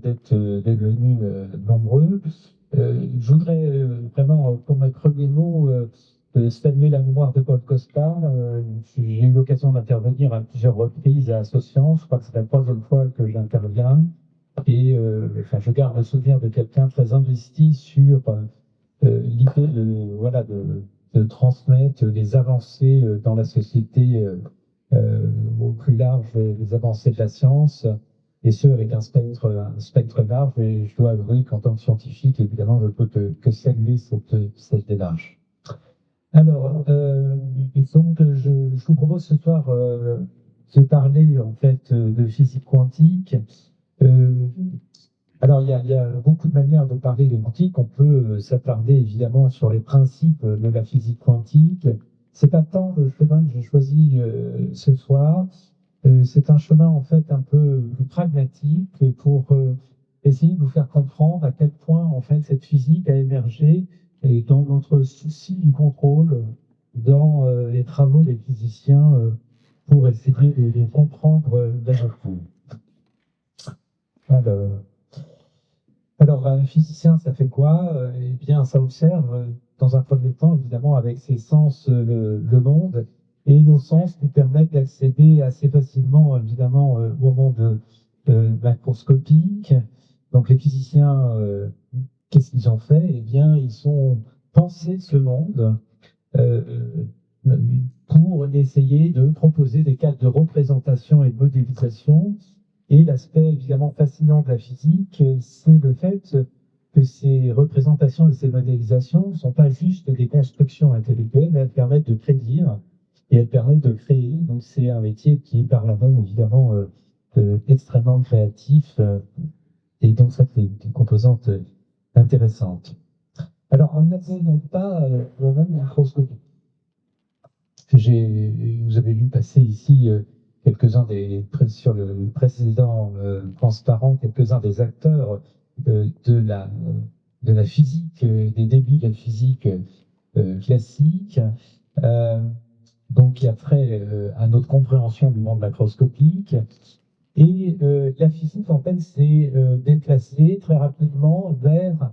d'être venus nombreux. Je voudrais vraiment, pour mes premiers mots, saluer la mémoire de Paul Costa. J'ai eu l'occasion d'intervenir à plusieurs reprises à Associance. Je crois que c'est la troisième fois que j'interviens. Et enfin, je garde le souvenir de quelqu'un très investi sur l'idée de transmettre les avancées dans la société au plus large, les avancées de la science, et ce, avec un spectre large. Et je dois avouer qu'en tant que scientifique, évidemment, je peux que saluer cette démarche. Alors, donc, je vous propose ce soir de parler, en fait, de physique quantique. Alors, il y a beaucoup de manières de parler de quantique. On peut s'attarder évidemment sur les principes de la physique quantique. C'est pas tant le chemin que j'ai choisi ce soir. C'est un chemin en fait un peu pragmatique pour essayer de vous faire comprendre à quel point en fait cette physique a émergé et dans notre souci du contrôle dans les travaux des physiciens pour essayer de les comprendre davantage. Alors, un physicien, ça fait quoi? Eh bien, ça observe, dans un premier temps, évidemment, avec ses sens, le monde, et nos sens nous permettent d'accéder assez facilement, évidemment, au monde macroscopique. Donc, les physiciens, qu'est-ce qu'ils ont fait? Eh bien, ils ont pensé ce monde euh, pour essayer de proposer des cas de représentation et de modélisation. Et l'aspect évidemment fascinant de la physique, c'est le fait que ces représentations et ces modélisations ne sont pas juste des constructions intellectuelles, mais elles permettent de prédire et elles permettent de créer. Donc c'est un métier qui est par là-bas évidemment extrêmement créatif. Et donc ça fait une composante intéressante. Alors, on n'attend pas le même microscopie. Vous avez vu passer ici quelques-uns sur le précédent transparent, quelques-uns des acteurs de la physique, des débuts de la physique classique, donc qui a trait à notre compréhension du monde macroscopique. Et la physique, en fait, s'est déplacée très rapidement vers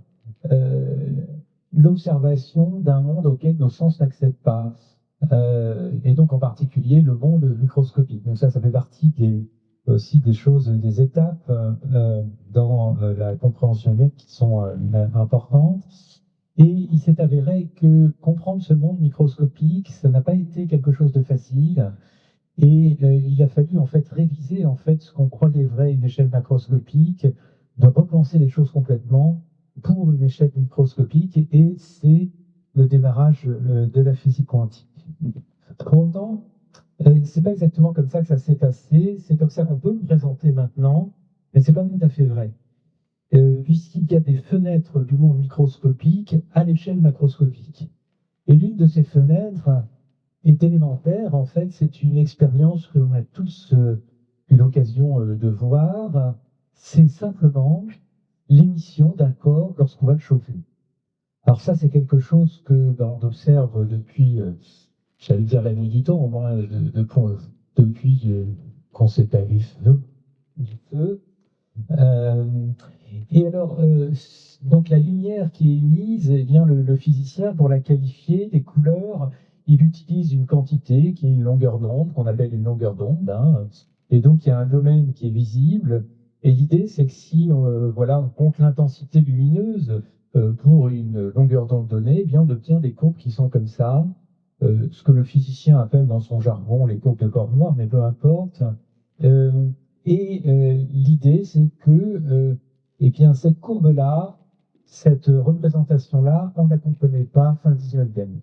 l'observation d'un monde auquel nos sens n'accèdent pas. Et donc en particulier le monde microscopique. Donc ça fait partie aussi des choses, des étapes dans la compréhension humaine qui sont importantes. Et il s'est avéré que comprendre ce monde microscopique, ça n'a pas été quelque chose de facile. Et il a fallu en fait réviser en fait ce qu'on croyait vrai à une échelle macroscopique, de repenser les choses complètement pour une échelle microscopique. Et c'est le démarrage de la physique quantique. Pour autant, c'est pas exactement comme ça que ça s'est passé. C'est comme ça qu'on peut le présenter maintenant, mais c'est pas tout à fait vrai. Puisqu'il y a des fenêtres du monde microscopique à l'échelle macroscopique. Et l'une de ces fenêtres est élémentaire. En fait, c'est une expérience que l'on a tous eu l'occasion de voir. C'est simplement l'émission d'un corps lorsqu'on va le chauffer. Alors ça, c'est quelque chose que on observe depuis, j'allais dire la nuit du temps, au moins depuis qu'on s'est allé du feu. Et alors, donc la lumière qui est émise, eh bien, le physicien, pour la qualifier, des couleurs, il utilise une quantité qui est une longueur d'onde, qu'on appelle une longueur d'onde. Hein. Et donc, il y a un domaine qui est visible. Et l'idée, c'est que si on compte l'intensité lumineuse pour une longueur d'onde donnée, eh bien, on obtient des courbes qui sont comme ça, ce que le physicien appelle dans son jargon les courbes de Cordoue, mais peu importe. L'idée, c'est que eh bien, cette courbe-là, cette représentation-là, on ne la comprenait pas fin 19e.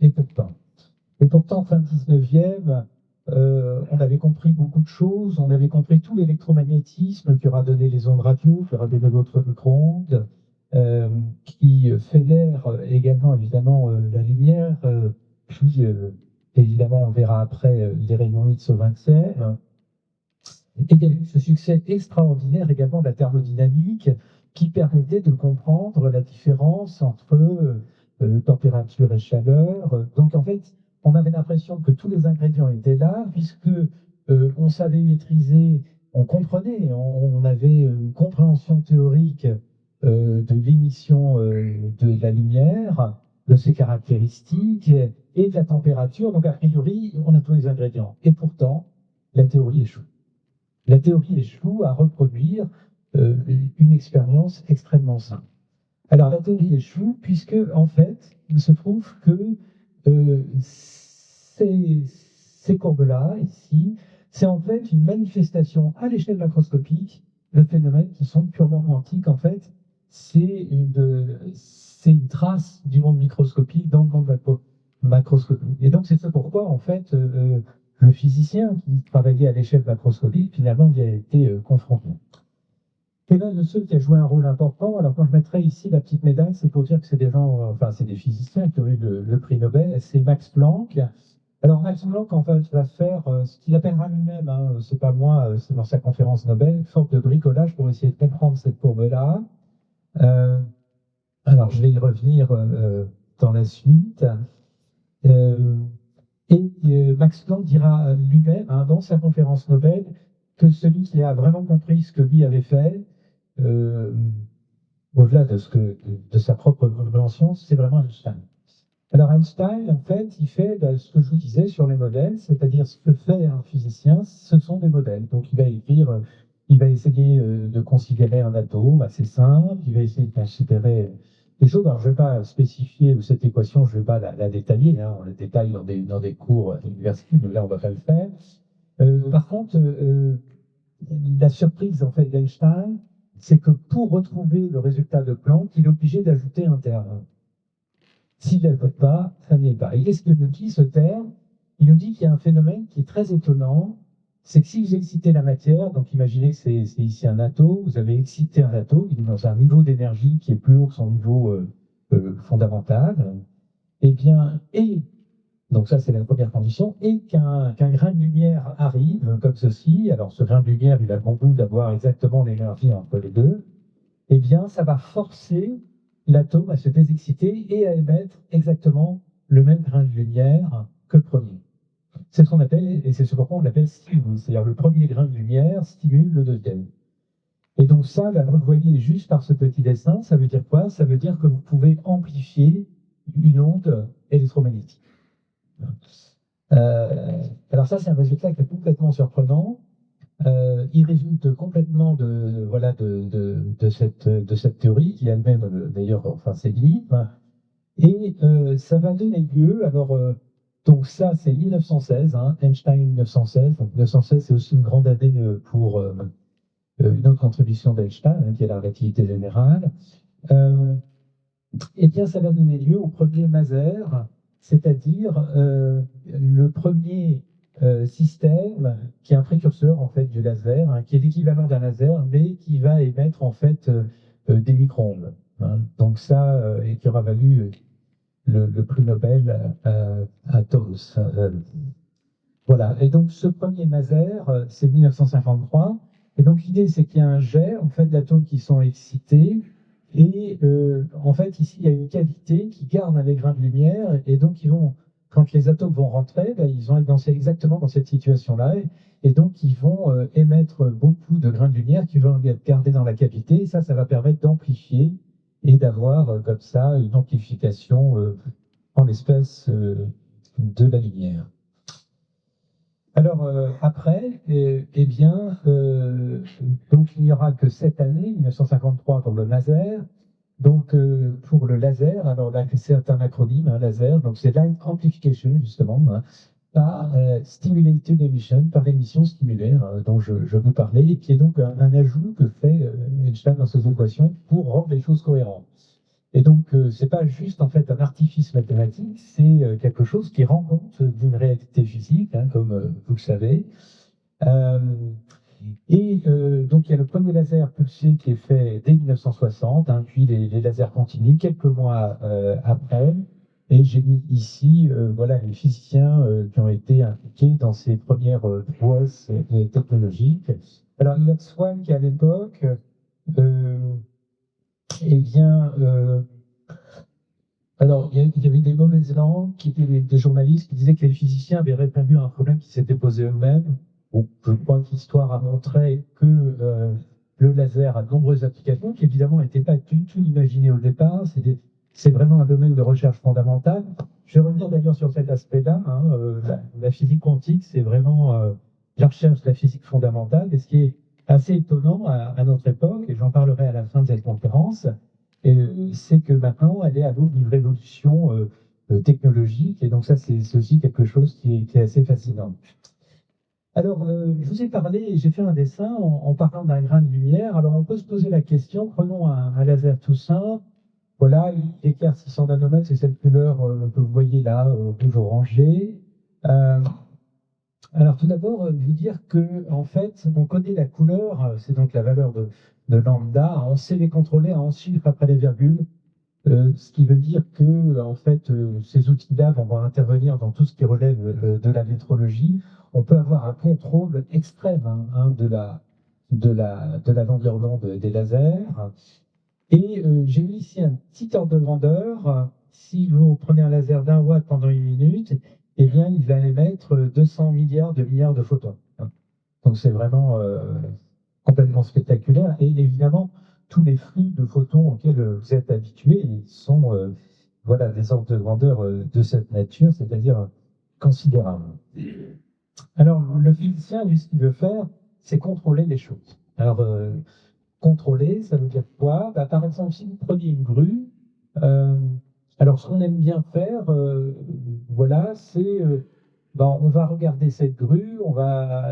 Et pourtant fin 19e, on avait compris beaucoup de choses. On avait compris tout l'électromagnétisme qui aura donné les ondes radio, qui aura donné d'autres micro-ondes, qui fédère également, évidemment, la lumière. Puis, évidemment, on verra après les rayons X au 27. Et il y a eu ce succès extraordinaire également de la thermodynamique qui permettait de comprendre la différence entre température et chaleur. Donc en fait, on avait l'impression que tous les ingrédients étaient là, puisque on savait maîtriser, on comprenait, on avait une compréhension théorique de l'émission de la lumière, de ses caractéristiques et de la température. Donc, a priori, on a tous les ingrédients. Et pourtant, la théorie échoue. La théorie échoue à reproduire une expérience extrêmement simple. Alors, la théorie échoue puisque, en fait, il se trouve que ces courbes-là, ici, c'est en fait une manifestation à l'échelle macroscopique de phénomènes qui sont purement quantiques. En fait, c'est une trace du monde microscopique dans le monde macroscopique. Et donc, c'est ce pourquoi, en fait, le physicien qui travaillait à l'échelle macroscopique, finalement, y a été confronté. Et l'un de ceux qui a joué un rôle important, alors quand je mettrai ici la petite médaille, c'est pour dire que c'est des gens, enfin c'est des physiciens qui ont eu le prix Nobel, c'est Max Planck. Alors Max Planck, en fait, va faire ce qu'il appellera lui-même, hein, c'est pas moi, c'est dans sa conférence Nobel, une sorte de bricolage pour essayer de comprendre cette courbe-là. Alors je vais y revenir dans la suite. Max Planck dira lui-même, hein, dans sa conférence Nobel, que celui qui a vraiment compris ce que lui avait fait, au-delà de sa propre compréhension, c'est vraiment Einstein. Alors Einstein, en fait, il fait ce que je vous disais sur les modèles, c'est-à-dire ce que fait un physicien, ce sont des modèles. Donc il va écrire, il va essayer de considérer un atome assez simple, il va essayer de considérer des choses. Alors je ne vais pas spécifier cette équation, je ne vais pas la détailler, hein, on la détaille dans des cours à l'université, mais là on ne va pas le faire. Par contre, la surprise en fait d'Einstein, c'est que pour retrouver le résultat de Planck, il est obligé d'ajouter un terme. S'il ne l'ajoute pas, ça n'est pas. Et qu'est-ce qu'il nous dit, ce terme? Il nous dit qu'il y a un phénomène qui est très étonnant, c'est que si vous excitez la matière, donc imaginez que c'est ici un atome, vous avez excité un atome, il est dans un niveau d'énergie qui est plus haut que son niveau fondamental, et bien, donc ça c'est la première condition, et qu'un grain de lumière arrive comme ceci, alors ce grain de lumière, il a le bon goût d'avoir exactement l'énergie entre les deux, eh bien ça va forcer l'atome à se désexciter et à émettre exactement le même grain de lumière que le premier. C'est ce qu'on appelle, et c'est ce pourquoi on l'appelle stimulus, c'est-à-dire le premier grain de lumière stimule le deuxième. Et donc ça, vous voyez juste par ce petit dessin, ça veut dire quoi? Ça veut dire que vous pouvez amplifier une onde électromagnétique. Alors ça, c'est un résultat qui est complètement surprenant. Il résulte complètement de cette théorie, qui elle-même, d'ailleurs, enfin, c'est libre. Et ça va donner lieu, alors, donc ça, c'est 1916, hein, Einstein 1916. Donc 1916, c'est aussi une grande année pour une autre contribution d'Einstein, hein, qui est la relativité générale. Eh bien, ça va donner lieu au premier maser, c'est-à-dire le premier système qui est un précurseur en fait du laser, hein, qui est l'équivalent d'un laser, mais qui va émettre en fait des micro-ondes. Hein. Donc ça, et qui aura valu le prix Nobel à Torus. Voilà. Et donc ce premier maser, c'est 1953. Et donc l'idée, c'est qu'il y a un jet en fait d'atomes qui sont excités. Et en fait, ici, il y a une cavité qui garde les grains de lumière. Et donc, quand les atomes vont rentrer, ben, ils vont être exactement dans cette situation-là. Et donc, ils vont émettre beaucoup de grains de lumière qui vont être gardés dans la cavité. Et ça va permettre d'amplifier et d'avoir comme ça une amplification en l'espèce de la lumière. Alors, après, eh bien, donc il n'y aura que cette année, 1953, pour le laser. Donc, pour le laser, alors là, c'est un acronyme, un laser, donc c'est Light Amplification, justement, hein, par Stimulated Emission, par émission stimulée, hein, dont je veux parler, et qui est donc un ajout que fait Einstein dans ses équations pour rendre les choses cohérentes. Et donc, c'est pas juste en fait un artifice mathématique, c'est quelque chose qui rend compte d'une réalité physique, hein, comme vous le savez. Donc, il y a le premier laser pulsé qui est fait dès 1960, hein, puis les lasers continuent quelques mois après. Et j'ai mis ici voilà, les physiciens qui ont été impliqués dans ces premières prouesses technologiques. Alors, Elliott Swan, qui à l'époque, eh bien, alors, il y avait des mauvaises langues, qui étaient des journalistes qui disaient que les physiciens avaient répondu à un problème qui s'était posé eux-mêmes. bon, je crois que l'histoire a montré que le laser a de nombreuses applications qui évidemment n'étaient pas du tout imaginées au départ. C'est vraiment un domaine de recherche fondamentale. Je vais revenir d'ailleurs sur cet aspect-là. Hein, la physique quantique, c'est vraiment la recherche de la physique fondamentale. Et ce qui est assez étonnant à notre époque, et j'en parlerai à la fin de cette conférence, c'est que maintenant, elle est à l'aube d'une révolution technologique. Et donc ça, c'est aussi quelque chose qui est assez fascinant. Alors, je vous ai parlé, j'ai fait un dessin en parlant d'un grain de lumière. Alors, on peut se poser la question, prenons un laser tout simple. Voilà, il éclaire 600 nanomètres, c'est cette couleur que vous voyez là, rouge orangé. Alors, tout d'abord, vous dire que, en fait, on connaît la couleur, c'est donc la valeur de lambda. On sait les contrôler en chiffres après les virgules. Ce qui veut dire que, en fait, ces outils-là vont intervenir dans tout ce qui relève de la métrologie. On peut avoir un contrôle extrême hein, de l'environnement des lasers. Et j'ai mis ici un petit ordre de grandeur. Si vous prenez un laser d'1 watt pendant 1 minute, eh bien, il va émettre 200 milliards de photons. Donc, c'est vraiment complètement spectaculaire. Et évidemment, tous les flux de photons auxquels vous êtes habitués sont voilà, des ordres de grandeur de cette nature, c'est-à-dire considérables. Alors, le physicien, lui, ce qu'il veut faire, c'est contrôler les choses. Alors, contrôler, ça veut dire quoi? Bah, par exemple, si vous preniez une grue, alors ce qu'on aime bien faire, voilà, c'est on va regarder cette grue,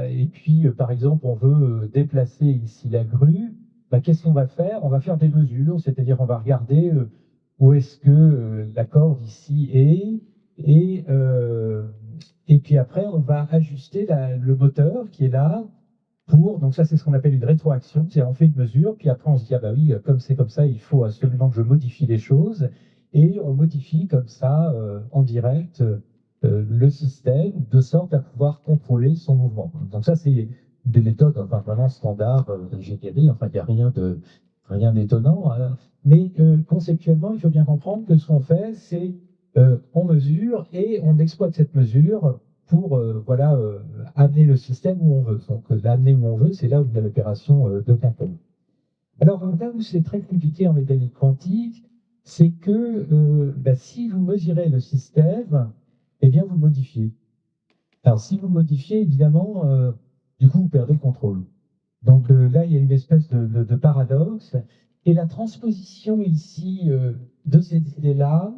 et puis par exemple, on veut déplacer ici la grue. Bah, qu'est-ce qu'on va faire? On va faire des mesures, c'est-à-dire on va regarder où est-ce que la corde ici est, et puis après, on va ajuster le moteur qui est là donc ça c'est ce qu'on appelle une rétroaction, c'est on fait une mesure, puis après on se dit, ah bah oui, comme c'est comme ça, il faut absolument que je modifie les choses, et on modifie comme ça, en direct, le système, de sorte à pouvoir contrôler son mouvement. Donc ça c'est des méthodes enfin, vraiment standards d'ingénierie, enfin il n'y a rien d'étonnant, hein. Mais conceptuellement, il faut bien comprendre que ce qu'on fait, c'est on mesure et on exploite cette mesure pour voilà, amener le système où on veut. Donc l'amener où on veut, c'est là où il y a l'opération de contrôle. Alors là où c'est très compliqué en mécanique quantique, c'est que si vous mesurez le système, eh bien vous modifiez. Alors si vous modifiez, évidemment, du coup vous perdez le contrôle. Donc là, il y a une espèce de paradoxe. Et la transposition ici de ces idées-là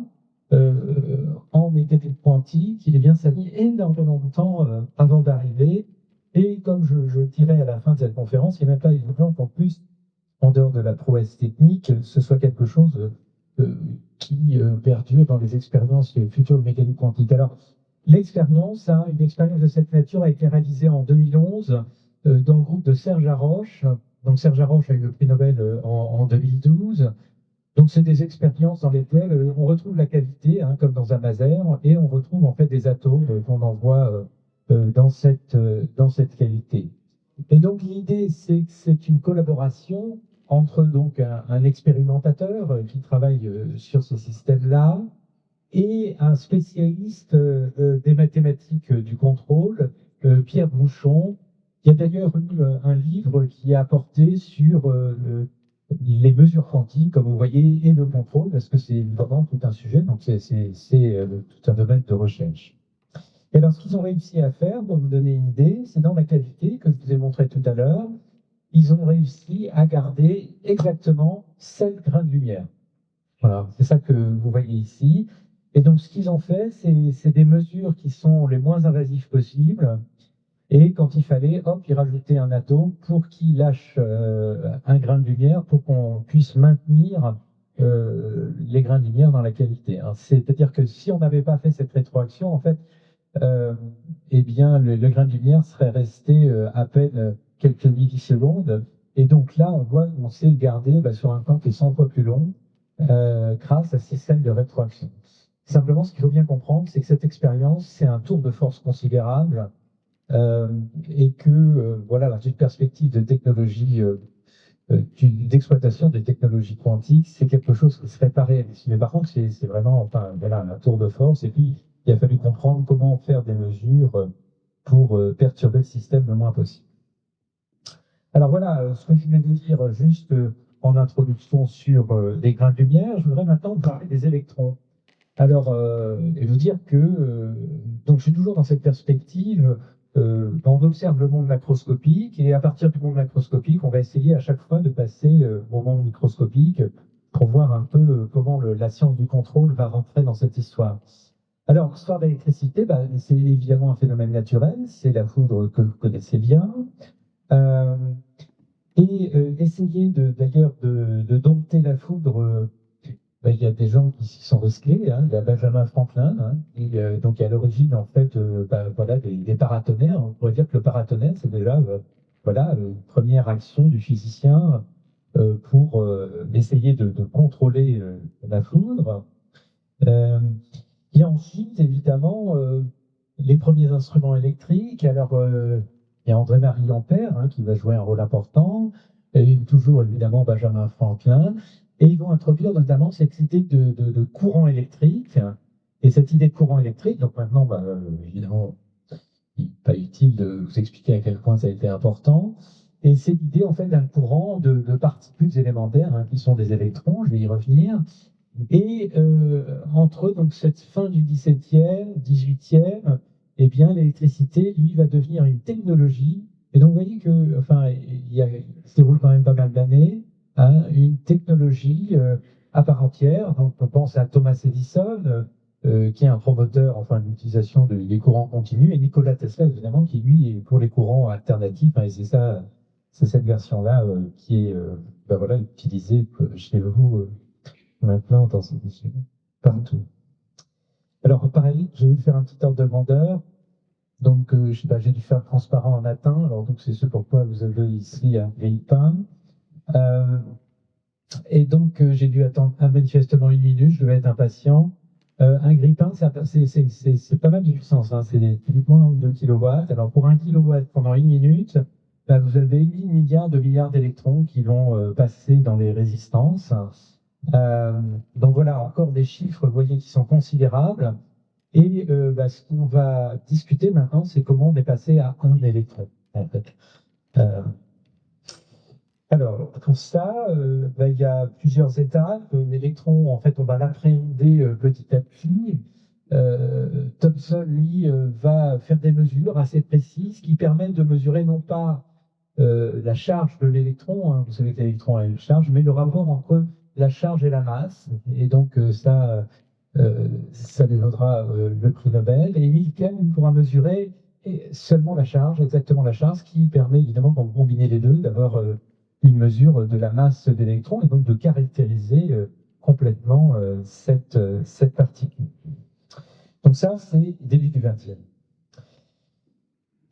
en mécanique quantique, eh bien, ça a mis énormément de temps avant d'arriver. Et comme je dirais à la fin de cette conférence, il n'est même pas évident qu'en plus, en dehors de la prouesse technique, ce soit quelque chose qui perdure dans les expériences futures de mécanique quantique. Alors, l'expérience, une expérience de cette nature a été réalisée en 2011 dans le groupe de Serge Haroche. Donc, Serge Haroche a eu le prix Nobel en 2012. Donc, c'est des expériences dans lesquelles on retrouve la cavité, comme dans un laser, et on retrouve en fait des atomes qu'on envoie dans cette cavité. Et donc, l'idée, c'est que c'est une collaboration entre donc un expérimentateur qui travaille sur ces systèmes-là et un spécialiste des mathématiques du contrôle, Pierre Bouchon, qui a d'ailleurs eu un livre qui a porté sur les mesures quantiques, comme vous voyez, et le contrôle, parce que c'est vraiment tout un sujet, donc c'est tout un domaine de recherche. Et alors, ce qu'ils ont réussi à faire, pour vous donner une idée, c'est dans la cavité que je vous ai montré tout à l'heure, ils ont réussi à garder exactement 7 grains de lumière. Voilà, c'est ça que vous voyez ici. Et donc, ce qu'ils ont fait, c'est des mesures qui sont les moins invasives possibles. Et quand il fallait, hop, ils rajoutaient un atome pour qu'il lâche un grain de lumière pour qu'on puisse maintenir les grains de lumière dans la cavité. C'est-à-dire que si on n'avait pas fait cette rétroaction, en fait, eh bien, le grain de lumière serait resté à peine quelques millisecondes. Et donc là, on sait le garder sur un temps qui est 100 fois plus long grâce à ce système de rétroaction. Simplement, ce qu'il faut bien comprendre, c'est que cette expérience, c'est un tour de force considérable et que, voilà, dans une perspective de technologie, d'exploitation des technologies quantiques, c'est quelque chose qui serait pas réaliste. Mais par contre, c'est vraiment voilà, un tour de force. Et puis, il a fallu comprendre comment faire des mesures pour perturber le système le moins possible. Alors voilà ce que je viens de dire juste en introduction sur les grains de lumière. Je voudrais maintenant parler des électrons. Alors, et vous dire que donc je suis toujours dans cette perspective. On observe le monde macroscopique et à partir du monde macroscopique, on va essayer à chaque fois de passer au monde microscopique pour voir un peu comment la science du contrôle va rentrer dans cette histoire. Alors, l'histoire de l'électricité, c'est évidemment un phénomène naturel, c'est la foudre que vous connaissez bien. Euh, essayer d'ailleurs de dompter la foudre, il y a des gens qui s'y sont risqués. Hein. Il y a Benjamin Franklin, hein, qui donc est à l'origine en fait voilà, des paratonnerres. On pourrait dire que le paratonnerre, c'est déjà voilà, une première action du physicien pour essayer de contrôler la foudre. Et ensuite, évidemment, les premiers instruments électriques. Alors, il y a André-Marie Ampère hein, qui va jouer un rôle important, et toujours évidemment Benjamin Franklin, et ils vont introduire notamment cette idée de courant électrique. Et cette idée de courant électrique, donc maintenant, évidemment, il n'est pas utile de vous expliquer à quel point ça a été important. Et c'est l'idée en fait d'un courant de particules élémentaires hein, qui sont des électrons, je vais y revenir. Et entre donc, cette fin du XVIIe, XVIIIe, eh bien, l'électricité, lui, va devenir une technologie. Et donc, vous voyez que, enfin, ça déroule quand même pas mal d'années, hein, une technologie à part entière. Donc, on pense à Thomas Edison, qui est un promoteur, enfin, de l'utilisation des courants continus, et Nikola Tesla, évidemment, qui, lui, est pour les courants alternatifs. Hein, et c'est ça, c'est cette version-là qui est, voilà, utilisée chez vous. Maintenant, dans cette émission, partout. Alors, pareil, je vais faire un petit ordre de grandeur. Donc, j'ai dû faire transparent en latin. Alors, donc, c'est ce pourquoi vous avez ici un grille-pain. Et donc, j'ai dû attendre manifestement une minute. Je devais être impatient. Un grille-pain, c'est pas mal de puissance. Hein, c'est typiquement 2 kW. Alors, pour 1 kW pendant une minute, vous avez 8 milliards de milliards d'électrons qui vont passer dans les résistances. Donc voilà, encore des chiffres, vous voyez, qui sont considérables. Et ce qu'on va discuter maintenant, c'est comment on est passé à un électron, en fait. Alors, pour ça, il y a plusieurs étapes. L'électron, en fait, on va l'appréhender petit à petit. Thomson, lui, va faire des mesures assez précises qui permettent de mesurer non pas la charge de l'électron, hein, vous savez que l'électron a une charge, mais le rapport entre la charge et la masse. Et donc, ça dévaudra le prix Nobel. Et Milken pourra mesurer seulement la charge, exactement la charge, ce qui permet évidemment, quand vous combinez les deux, d'avoir une mesure de la masse d'électrons et donc de caractériser complètement cette particule. Donc ça, c'est début du XXe.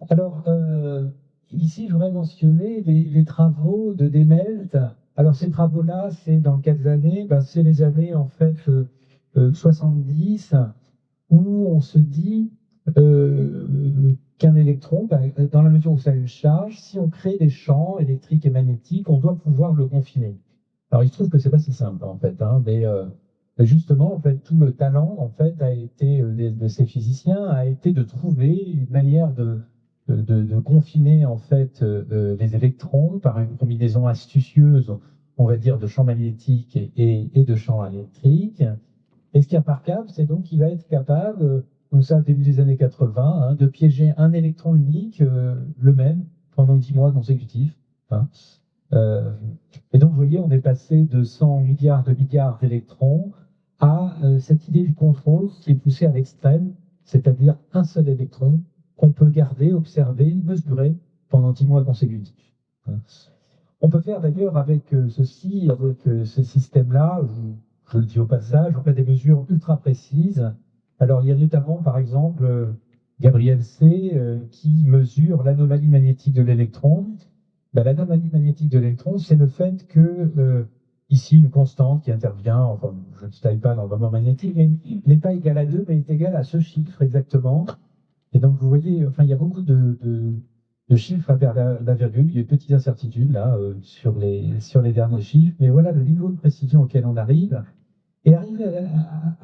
Alors, ici, je voudrais mentionner les travaux de Dehmelt. Alors, ces travaux-là, c'est dans quelles années? C'est les années, en fait, 70, où on se dit qu'un électron, dans la mesure où ça a une charge, si on crée des champs électriques et magnétiques, on doit pouvoir le confiner. Alors, il se trouve que c'est pas si simple, en fait, hein, mais justement, en fait, tout le talent, en fait, a été de ces physiciens, a été de trouver une manière de confiner, en fait, les électrons par une combinaison astucieuse, on va dire, de champs magnétiques et de champs électriques. Et ce qui est remarquable, c'est donc qu'il va être capable, donc ça, début des années 80, hein, de piéger un électron unique, le même, pendant 10 mois consécutifs. Hein. Et donc, vous voyez, on est passé de 100 milliards de milliards d'électrons à cette idée du contrôle qui est poussée à l'extrême, c'est-à-dire un seul électron qu'on peut garder, observer, mesurer pendant 10 mois consécutifs. Hein. On peut faire d'ailleurs avec ceci, avec ce système-là, je le dis au passage, on fait des mesures ultra précises. Alors, il y a notamment, par exemple, Gabriel C. Qui mesure l'anomalie magnétique de l'électron. L'anomalie magnétique de l'électron, c'est le fait que, ici, une constante qui intervient, enfin, je ne détaille pas dans le moment magnétique, mais n'est pas égale à 2, mais est égale à ce chiffre exactement. Et donc, vous voyez, enfin, il y a beaucoup de chiffres vers la virgule. Il y a une petite incertitude là sur les derniers chiffres, mais voilà le niveau de précision auquel on arrive. Et arriver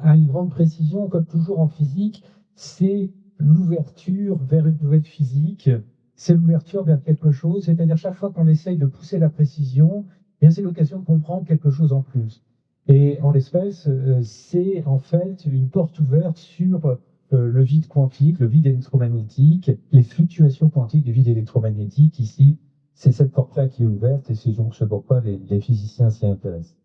à une grande précision, comme toujours en physique, c'est l'ouverture vers une nouvelle physique, c'est l'ouverture vers quelque chose, c'est-à-dire chaque fois qu'on essaye de pousser la précision, eh bien c'est l'occasion de comprendre quelque chose en plus. Et en l'espèce, c'est en fait une porte ouverte sur le vide quantique, le vide électromagnétique, les fluctuations quantiques du vide électromagnétique. Ici, c'est cette porte-là qui est ouverte et c'est donc ce pourquoi les physiciens s'y intéressent.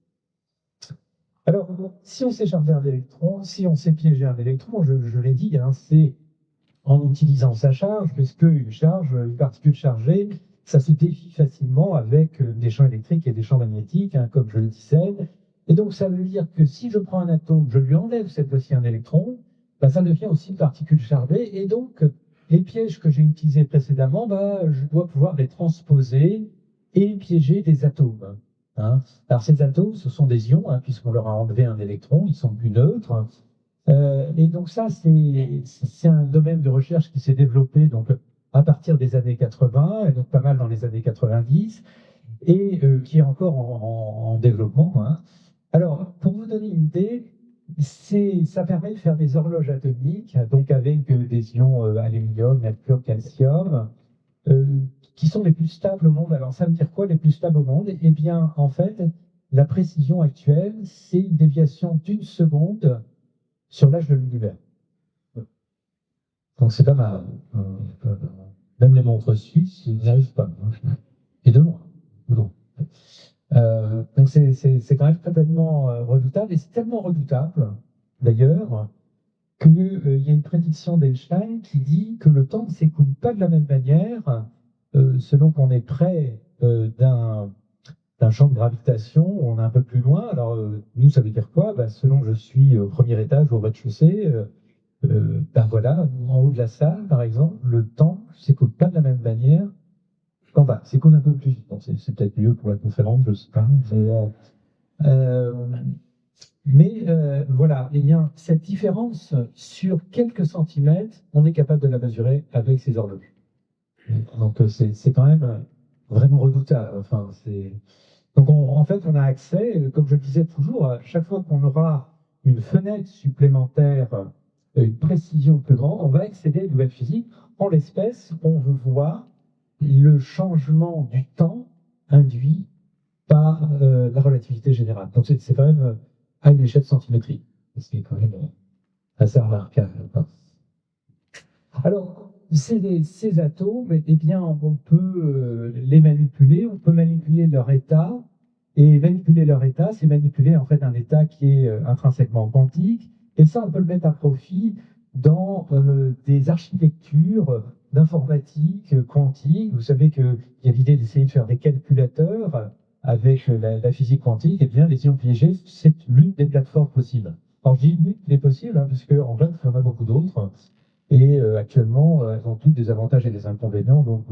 Alors, si on sait charger un électron, si on sait piéger un électron, je l'ai dit, hein, c'est en utilisant sa charge, puisque une particule chargée, ça se défie facilement avec des champs électriques et des champs magnétiques, hein, comme je le disais. Et donc, ça veut dire que si je prends un atome, je lui enlève cette fois-ci un électron, bah, ça devient aussi une particule chargée. Et donc, les pièges que j'ai utilisés précédemment, bah, je dois pouvoir les transposer et piéger des atomes. Hein. Alors, ces atomes, ce sont des ions, hein, puisqu'on leur a enlevé un électron, ils sont plus neutres. Et donc ça, c'est un domaine de recherche qui s'est développé donc, à partir des années 80, et donc pas mal dans les années 90, et qui est encore en développement. Hein. Alors, pour vous donner une idée, ça permet de faire des horloges atomiques, donc avec des ions aluminium, mercure, calcium, qui sont les plus stables au monde. Alors, ça veut dire quoi, les plus stables au monde? Eh bien, en fait, la précision actuelle, c'est une déviation d'une seconde sur l'âge de l'univers. Donc c'est pas mal. Même les montres suisses, ils n'y arrivent pas. Et de loin. Donc c'est quand même complètement redoutable. Et c'est tellement redoutable, d'ailleurs, qu'il y a une prédiction d'Einstein qui dit que le temps ne s'écoule pas de la même manière selon qu'on est près d'un champ de gravitation, on est un peu plus loin. Alors, nous, ça veut dire quoi? Bah, selon que je suis au premier étage ou au rez-de-chaussée, ben voilà, en haut de la salle, par exemple, le temps ne s'écoule pas de la même manière qu'en bas. S'écoule un peu plus vite. Bon, c'est peut-être mieux pour la conférence, je ne sais pas. Voilà, eh bien, cette différence sur quelques centimètres, on est capable de la mesurer avec ces horloges. Donc, c'est quand même vraiment redoutable. Enfin, donc, en fait, on a accès, comme je le disais toujours, à chaque fois qu'on aura une fenêtre supplémentaire, une précision plus grande, on va accéder à une nouvelle physique. En l'espèce, on veut voir le changement du temps induit par la relativité générale. Donc, c'est quand même à une échelle centimétrique, ce qui est quand même assez remarquable. Alors, ces atomes, eh bien, on peut les manipuler, on peut manipuler leur état, et manipuler leur état, c'est manipuler en fait un état qui est intrinsèquement quantique, et ça, on peut le mettre à profit dans des architectures d'informatique quantique. Vous savez qu'il y a l'idée d'essayer de faire des calculateurs avec la physique quantique, et bien, les ions piégés, c'est l'une des plateformes possibles. Alors, je dis l'une des possibles, hein, parce qu'en fait, il y en a beaucoup d'autres. Et actuellement, elles ont toutes des avantages et des inconvénients. Donc,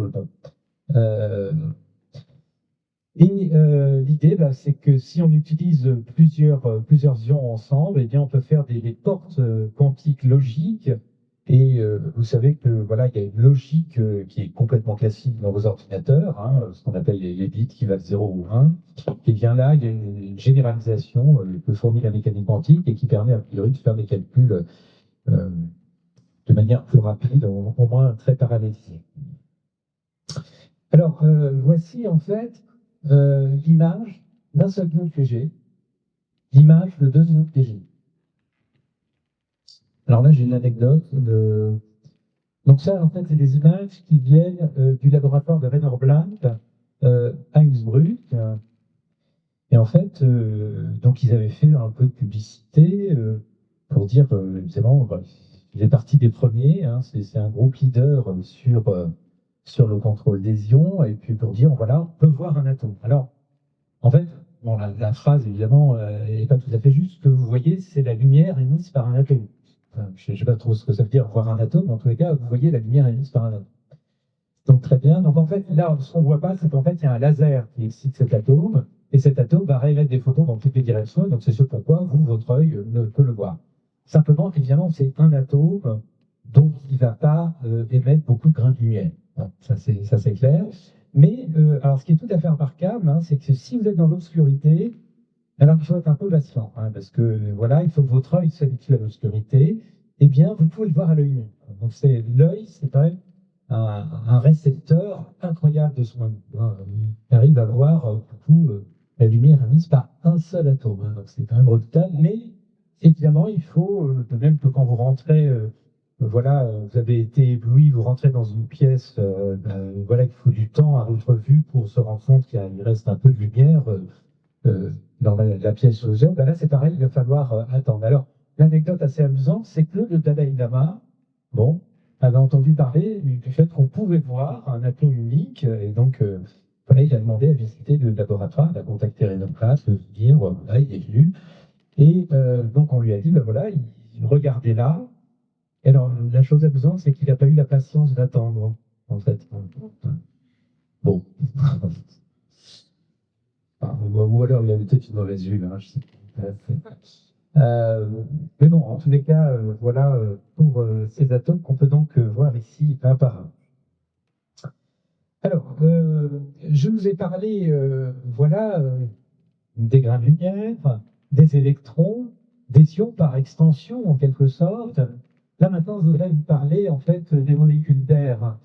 l'idée, bah, c'est que si on utilise plusieurs ions ensemble, eh bien, on peut faire des portes quantiques logiques. Et vous savez que voilà, il y a une logique qui est complètement classique dans vos ordinateurs, hein, ce qu'on appelle les bits qui valent 0 ou 1. Et bien là, il y a une généralisation que fournit la mécanique quantique et qui permet a priori de faire des calculs de manière plus rapide, au moins très parallélisée. Alors, voici en fait l'image d'un seul ion piégé, l'image de deux ions piégés. Alors là, j'ai une anecdote. Donc ça, en fait, c'est des images qui viennent du laboratoire de Rainer Blank à Innsbruck. Et en fait, donc ils avaient fait un peu de publicité pour dire, évidemment, bah, il est parti des premiers, hein, c'est un groupe leader sur le contrôle des ions, et puis pour dire, voilà, on peut voir un atome. Alors, en fait, bon, la phrase, évidemment, n'est pas tout à fait juste. Ce que vous voyez, c'est la lumière émise par un atome. Enfin, je ne sais pas trop ce que ça veut dire, voir un atome, en tous les cas, vous voyez la lumière émise par un atome. Donc, très bien. Donc, en fait, là, ce qu'on ne voit pas, c'est qu'en fait, il y a un laser qui excite cet atome, et cet atome va émettre des photons dans toutes les directions, donc c'est ce pourquoi vous, votre œil, ne peut le voir. Simplement, évidemment, c'est un atome, donc il ne va pas émettre beaucoup de grains de lumière. Bon, ça, c'est clair. Mais, alors, ce qui est tout à fait remarquable, hein, c'est que si vous êtes dans l'obscurité, alors il faut être un peu patient, hein, parce que, voilà, il faut que votre œil s'habitue à l'obscurité, eh bien, vous pouvez le voir à l'œil nu. Donc, l'œil, c'est quand même un récepteur incroyable de son monde. Il arrive à voir la lumière émise par un seul atome. Donc, c'est quand même redoutable. Mais évidemment, il faut, de même que quand vous rentrez, voilà, vous avez été ébloui, vous rentrez dans une pièce, voilà, il faut du temps à votre vue pour se rendre compte qu'il reste un peu de lumière dans la pièce aux yeux. Ben là, c'est pareil, il va falloir attendre. Alors, l'anecdote assez amusante, c'est que le Dalai Lama, bon, avait entendu parler du fait qu'on pouvait voir un atome unique, et donc, voilà, il a demandé à visiter le laboratoire, il a contacté Renaud Place, de dire, voilà, il est venu, et donc on lui a dit, ben voilà, regardez là. Et alors, la chose amusante, c'est qu'il n'a pas eu la patience d'attendre, en fait. Bon. Ou alors il y avait peut-être une mauvaise vue, hein, je sais pas. Mais bon, en tous les cas, voilà pour ces atomes qu'on peut donc voir ici un par un. Alors, je vous ai parlé, voilà, des grains de lumière, des électrons, des ions par extension en quelque sorte. Là maintenant, je voudrais vous parler en fait des molécules d'air.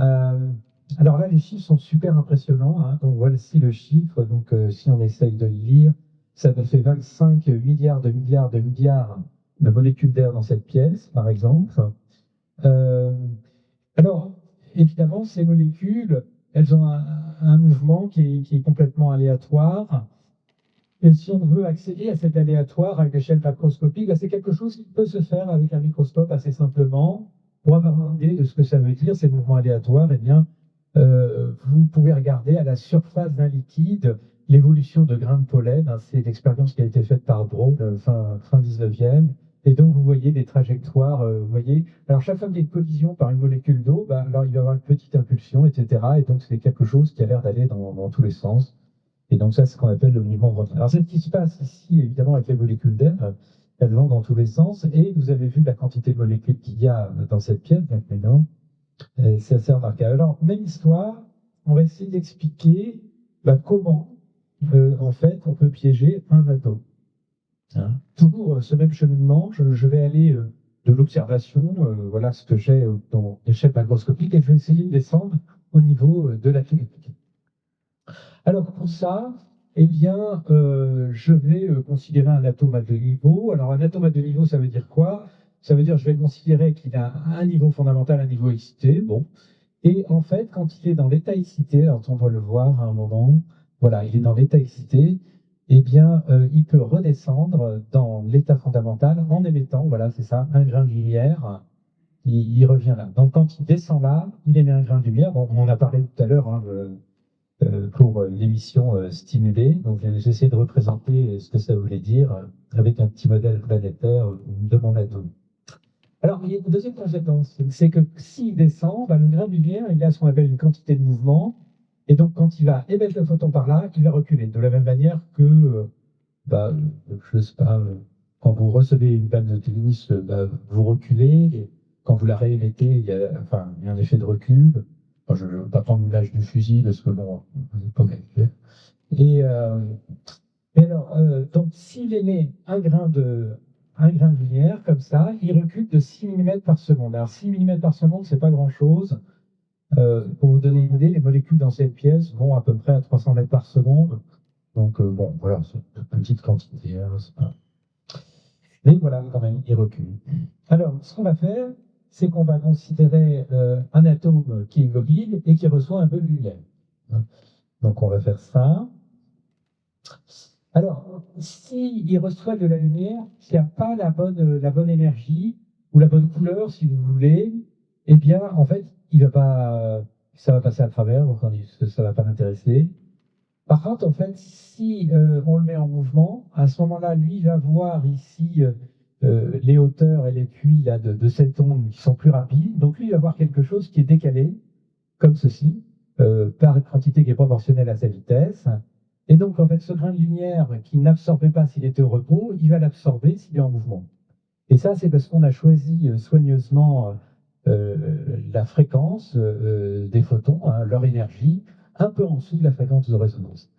Euh, alors là, les chiffres sont super impressionnants, hein. Donc voici le chiffre. Donc si on essaye de le lire, ça me fait 25 milliards de milliards de milliards de molécules d'air dans cette pièce, par exemple. Euh, alors, évidemment, ces molécules, elles ont un mouvement qui est complètement aléatoire. Et si on veut accéder à cet aléatoire à l'échelle macroscopique, ben, c'est quelque chose qui peut se faire avec un microscope assez simplement. Pour avoir une idée de ce que ça veut dire, ces mouvements aléatoires, eh bien, vous pouvez regarder à la surface d'un liquide l'évolution de grains de pollen. Hein, c'est l'expérience qui a été faite par Braun fin 19e. Et donc, vous voyez des trajectoires. Vous voyez. Alors, chaque fois qu'il y a une collision par une molécule d'eau, ben, alors il va y avoir une petite impulsion, etc. Et donc, c'est quelque chose qui a l'air d'aller dans tous les sens. Et donc ça, c'est ce qu'on appelle le mouvement rotatoire. Alors, c'est ce qui se passe ici, évidemment, avec les molécules d'air. Elles vont dans tous les sens. Et vous avez vu la quantité de molécules qu'il y a dans cette pièce, maintenant. C'est assez remarquable. Alors, même histoire, on va essayer d'expliquer comment, en fait, on peut piéger un atome. Hein. Toujours ce même cheminement, je vais aller de l'observation, voilà ce que j'ai dans l'échelle macroscopique, et je vais essayer de descendre au niveau de la chimie. Alors pour ça, eh bien, je vais considérer un atome à deux niveaux. Alors un atome à deux niveaux, ça veut dire quoi? Ça veut dire je vais considérer qu'il a un niveau fondamental, un niveau excité. Bon. Et en fait, quand il est dans l'état excité, alors on va le voir à un moment, voilà, il est dans l'état excité, eh bien, il peut redescendre dans l'état fondamental en émettant, voilà, c'est ça, un grain de lumière. Il revient là. Donc quand il descend là, il émet un grain de lumière. Bon, on en a parlé tout à l'heure, hein, pour l'émission stimulée. Donc, j'ai essayé de représenter ce que ça voulait dire avec un petit modèle planétaire de mon atome. Alors, il y a une deuxième conséquence, c'est que s'il descend, le grain de lumière, il a ce qu'on appelle une quantité de mouvement, et donc quand il va émettre le photon par là, il va reculer, de la même manière que, je ne sais pas, quand vous recevez une balle de tennis, vous reculez, et quand vous la réémettez, il y a un effet de recul. Enfin, je ne vais pas prendre l'image du fusil, parce que bon, vous pas calculé. Et alors, donc, s'il émet un grain de lumière comme ça, il recule de 6 mm par seconde. Alors 6 mm par seconde, c'est pas grand-chose. Pour vous donner une idée, les molécules dans cette pièce vont à peu près à 300 mètres par seconde. Donc bon, voilà, c'est une petite quantité. Hein, mais voilà, quand même, il recule. Alors, ce qu'on va faire, c'est qu'on va considérer un atome qui est mobile et qui reçoit un peu de lumière. Donc on va faire ça. Alors, s'il reçoit de la lumière, s'il n'y a pas la bonne énergie ou la bonne couleur, si vous voulez, eh bien, en fait, ça va passer à travers, enfin, ça ne va pas l'intéresser. Par contre, en fait, si on le met en mouvement, à ce moment-là, lui, il va voir ici les hauteurs et les puits là, de cette onde qui sont plus rapides. Donc, lui, il va voir quelque chose qui est décalé, comme ceci, par une quantité qui est proportionnelle à sa vitesse. Et donc, en fait, ce grain de lumière qui n'absorbait pas s'il était au repos, il va l'absorber s'il est en mouvement. Et ça, c'est parce qu'on a choisi soigneusement la fréquence des photons, hein, leur énergie, un peu en dessous de la fréquence de résonance.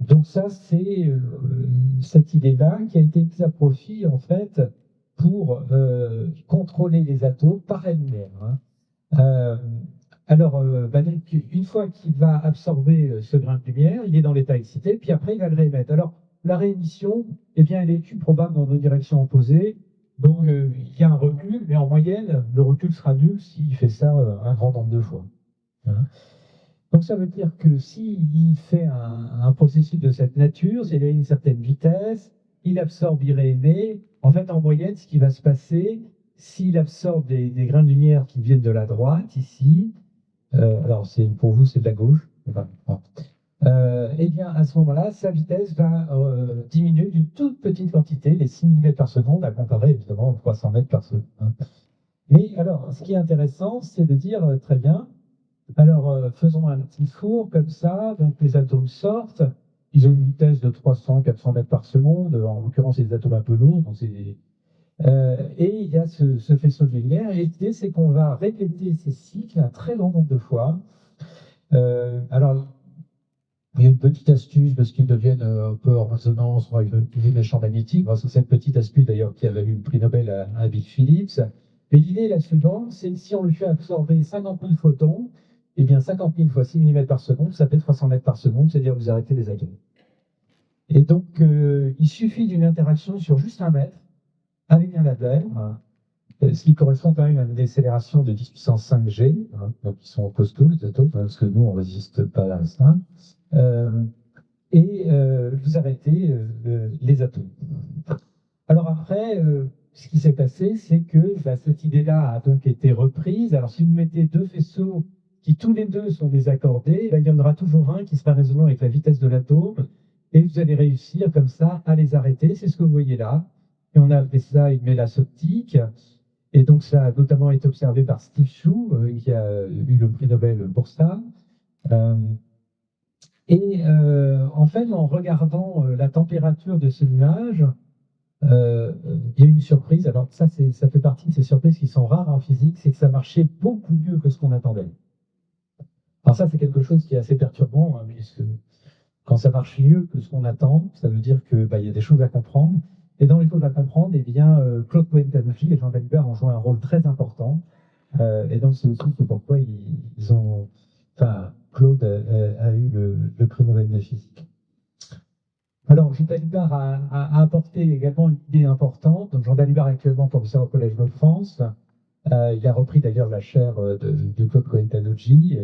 Donc ça, c'est cette idée-là qui a été mise à profit, en fait, pour contrôler les atomes par la lumière. Hein. Donc, une fois qu'il va absorber ce grain de lumière, il est dans l'état excité, puis après il va le réémettre. Alors, la réémission, eh bien, elle est Q probable dans deux directions opposées. Donc, il y a un recul, mais en moyenne, le recul sera nul s'il fait ça un grand nombre de fois. Hein. Donc, ça veut dire que s'il fait un processus de cette nature, s'il a une certaine vitesse, il absorbe, il réémet. En fait, en moyenne, ce qui va se passer, s'il absorbe des grains de lumière qui viennent de la droite, ici, alors pour vous, c'est de la gauche. Enfin, bon. Eh bien, à ce moment-là, sa vitesse va diminuer d'une toute petite quantité, les 6 mm par seconde, à comparer évidemment aux 300 mètres par seconde. Hein. Mais alors, ce qui est intéressant, c'est de dire, très bien, alors faisons un petit four comme ça, donc les atomes sortent, ils ont une vitesse de 300-400 mètres par seconde, en l'occurrence, c'est des atomes un peu lourds, donc et il y a ce faisceau de lumière, et l'idée, c'est qu'on va répéter ces cycles un très grand nombre de fois. Alors, il y a une petite astuce parce qu'ils deviennent un peu en résonance, ils veulent utiliser les champs magnétiques. C'est cette petite astuce d'ailleurs qui avait eu le prix Nobel à Bill Phillips. Mais l'idée est la suivante, c'est que si on lui fait absorber 50 000 photons, eh bien 50 000 fois 6 mm par seconde, ça fait 300 mètres par seconde, c'est-à-dire vous arrêtez les atomes. Et donc, il suffit d'une interaction sur juste 1 mètre avec un label, ce qui correspond quand même à une décélération de 10 puissance 5 G, donc ils sont costauds les atomes, parce que nous, on ne résiste pas à ça. Vous arrêtez les atomes. Alors après, ce qui s'est passé, c'est que cette idée-là a donc été reprise. Alors si vous mettez deux faisceaux qui tous les deux sont désaccordés, il y en aura toujours un qui sera résonant avec la vitesse de l'atome, et vous allez réussir comme ça à les arrêter. C'est ce que vous voyez là. Et on a appelé ça une mélasse optique. Et donc ça a notamment été observé par Steve Chou, qui a eu le prix Nobel pour ça. En fait, en regardant la température de ce nuage, il y a eu une surprise. Alors ça fait partie de ces surprises qui sont rares en physique, c'est que ça marchait beaucoup mieux que ce qu'on attendait. Alors ça, c'est quelque chose qui est assez perturbant, hein, puisque quand ça marche mieux que ce qu'on attend, ça veut dire qu'il y a des choses à comprendre. Et dans les choses à comprendre, eh bien, Claude Cohen-Tanouchi et Jean Dalibard ont joué un rôle très important. Et donc c'est aussi pourquoi ils ont... Enfin, Claude a eu le prix Nobel de physique. Alors, Jean Dalibard a apporté également une idée importante. Donc, Jean Dalibard est actuellement professeur au Collège de France. Il a repris d'ailleurs la chaire de Claude Cohen-Tanouchi.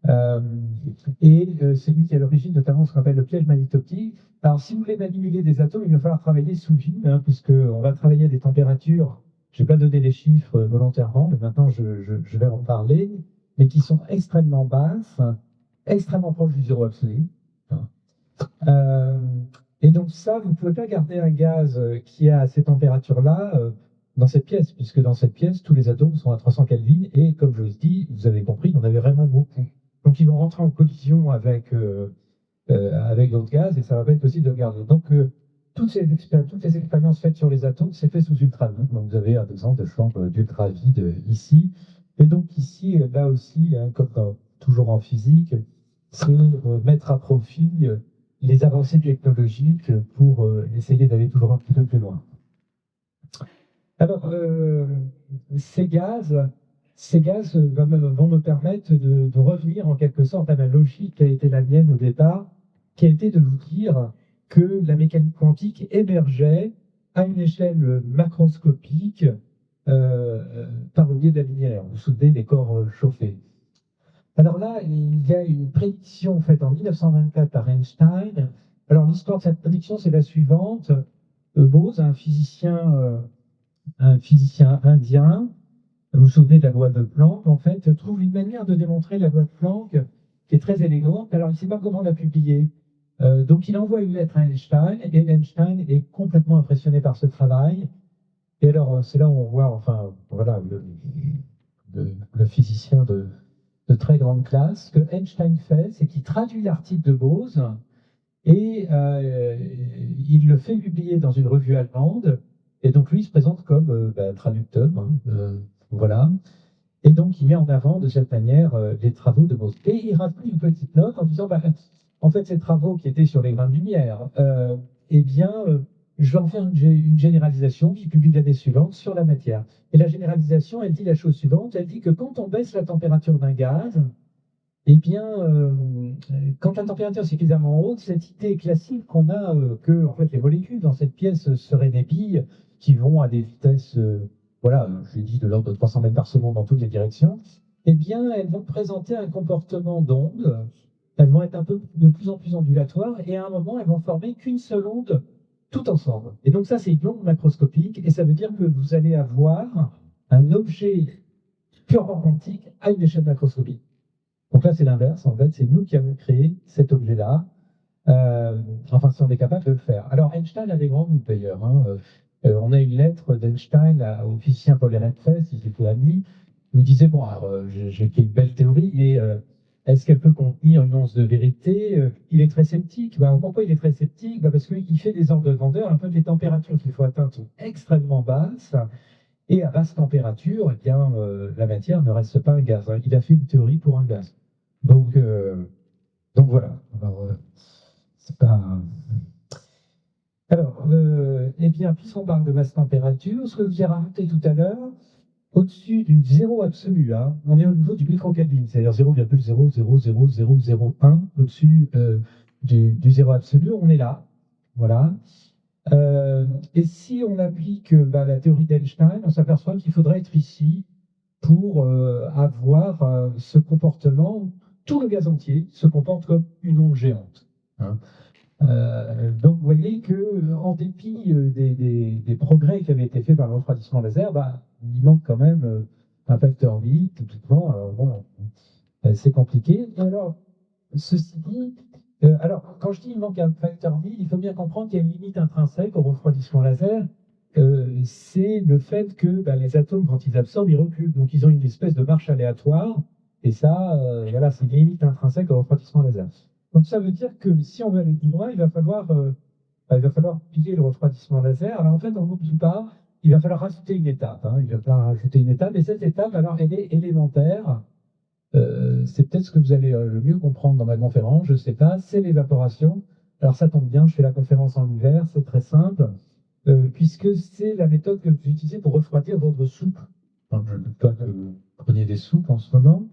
C'est lui qui est à l'origine notamment de ce qu'on appelle le piège magnétoptique. Alors, si vous voulez manipuler des atomes, il va falloir travailler sous vide, puisqu'on va travailler à des températures, je ne vais pas donner les chiffres volontairement, mais maintenant je vais en parler, mais qui sont extrêmement basses, extrêmement proches du zéro absolu. Et donc ça, vous ne pouvez pas garder un gaz qui a ces températures-là dans cette pièce, puisque dans cette pièce, tous les atomes sont à 300 Kelvin, et comme je vous dis, vous avez compris, il y en avait vraiment beaucoup. Donc ils vont rentrer en collision avec d'autres gaz, et ça ne va pas être possible de le garder. Donc toutes ces expériences faites sur les atomes, c'est fait sous ultravide. Donc vous avez un exemple de chambre d'ultravide ici. Et donc ici, là aussi, comme toujours en physique, c'est mettre à profit les avancées technologiques pour essayer d'aller toujours un petit peu plus loin. Alors, ces gaz vont me permettre de revenir en quelque sorte à la logique qui a été la mienne au départ, qui a été de vous dire que la mécanique quantique émergeait à une échelle macroscopique par le biais de la lumière. Vous vous souvenez des corps chauffés. Alors là, il y a une prédiction faite en 1924 par Einstein. Alors l'histoire de cette prédiction, c'est la suivante. Bose, un physicien indien, vous vous souvenez de la loi de Planck, en fait, trouve une manière de démontrer la loi de Planck qui est très élégante. Alors il ne sait pas comment la publier. Donc il envoie une lettre à Einstein, et Einstein est complètement impressionné par ce travail. Et alors c'est là où on voit, enfin, voilà, le physicien de très grande classe. Ce que Einstein fait, c'est qu'il traduit l'article de Bose et il le fait publier dans une revue allemande. Et donc lui, il se présente comme traducteur. Voilà. Et donc il met en avant de cette manière les travaux de Bose. Et il rajoute une petite note en disant, en fait, ces travaux qui étaient sur les grains de lumière, je vais en faire une généralisation qui publie l'année suivante sur la matière. Et la généralisation, elle dit la chose suivante, elle dit que quand on baisse la température d'un gaz, eh bien, quand la température est suffisamment haute, cette idée classique qu'on a que en fait, les molécules dans cette pièce seraient des billes qui vont à des vitesses, voilà, je l'ai dit, de l'ordre de 300 mètres par seconde dans toutes les directions, eh bien, elles vont présenter un comportement d'onde. Elles vont être un peu de plus en plus ondulatoires et à un moment, elles vont former qu'une seule onde tout ensemble. Et donc ça, c'est une onde macroscopique et ça veut dire que vous allez avoir un objet purement quantique à une échelle macroscopique. Donc là, c'est l'inverse, en fait, c'est nous qui avons créé cet objet-là, enfin, si on est capable de le faire. Alors, Einstein a des grands doutes, d'ailleurs. Hein. On a une lettre d'Einstein au physicien Paul Ehrenfest, qui était ami, il me disait, bon, alors, j'ai une belle théorie, mais est-ce qu'elle peut contenir une once de vérité? Il est très sceptique. Ben, pourquoi il est très sceptique? Ben, parce qu'il fait des ordres de grandeur, un peu les températures qu'il faut atteindre sont extrêmement basses, et à basse température, eh bien, la matière ne reste pas un gaz. Hein. Il a fait une théorie pour un gaz. Donc voilà. Alors, c'est pas. Alors, eh bien, puisqu'on parle de basse température, ce que je vous ai rajouté tout à l'heure, au-dessus du zéro absolu, hein, on est au niveau du microkelvin, c'est-à-dire 0,0000001 au-dessus du zéro absolu, on est là. Voilà. Et si on applique la théorie d'Einstein, on s'aperçoit qu'il faudrait être ici pour avoir ce comportement. Tout le gaz entier se comporte comme une onde géante. Hein. Donc vous voyez que, en dépit des progrès qui avaient été faits par le refroidissement laser, il manque quand même un facteur µ, typiquement. Alors, bon, c'est compliqué. Et alors, ceci dit, alors quand je dis il manque un facteur µ, il faut bien comprendre qu'il y a une limite intrinsèque au refroidissement laser. C'est le fait que les atomes, quand ils absorbent, ils reculent. Donc ils ont une espèce de marche aléatoire. Et ça, voilà, c'est une limite intrinsèque au refroidissement laser. Donc ça veut dire que si on veut aller plus loin, il va falloir piler le refroidissement laser. Alors en fait, on n'oublie pas, il va falloir rajouter une étape. Hein. Il va falloir rajouter une étape. Et cette étape, alors, elle est élémentaire. C'est peut-être ce que vous allez le mieux comprendre dans ma conférence, je ne sais pas, c'est l'évaporation. Alors ça tombe bien, je fais la conférence en hiver, c'est très simple. Puisque c'est la méthode que vous utilisez pour refroidir votre soupe. Donc, je ne doute pas que vous preniez des soupes en ce moment.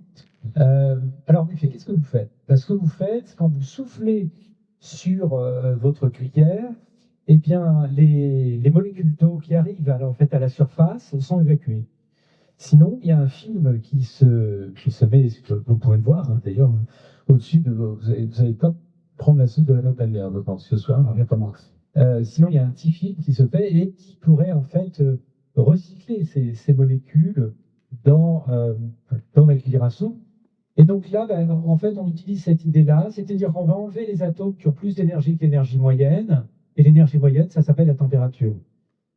Alors, en effet, qu'est-ce que vous faites? Ce que vous faites, quand vous soufflez sur votre cuillère, eh bien, les molécules d'eau qui arrivent en fait, à la surface sont évacuées. Sinon, il y a un film qui se met, vous pouvez le voir, hein, d'ailleurs, au-dessus de vous n'allez pas prendre la soupe de la note balnéaire, je pense, ce soir, on pas moins. Sinon, il y a un petit film qui se fait et qui pourrait en fait recycler ces molécules dans la cuillère à soupe. Et donc là, en fait, on utilise cette idée-là, c'est-à-dire qu'on va enlever les atomes qui ont plus d'énergie que l'énergie moyenne, et l'énergie moyenne, ça s'appelle la température.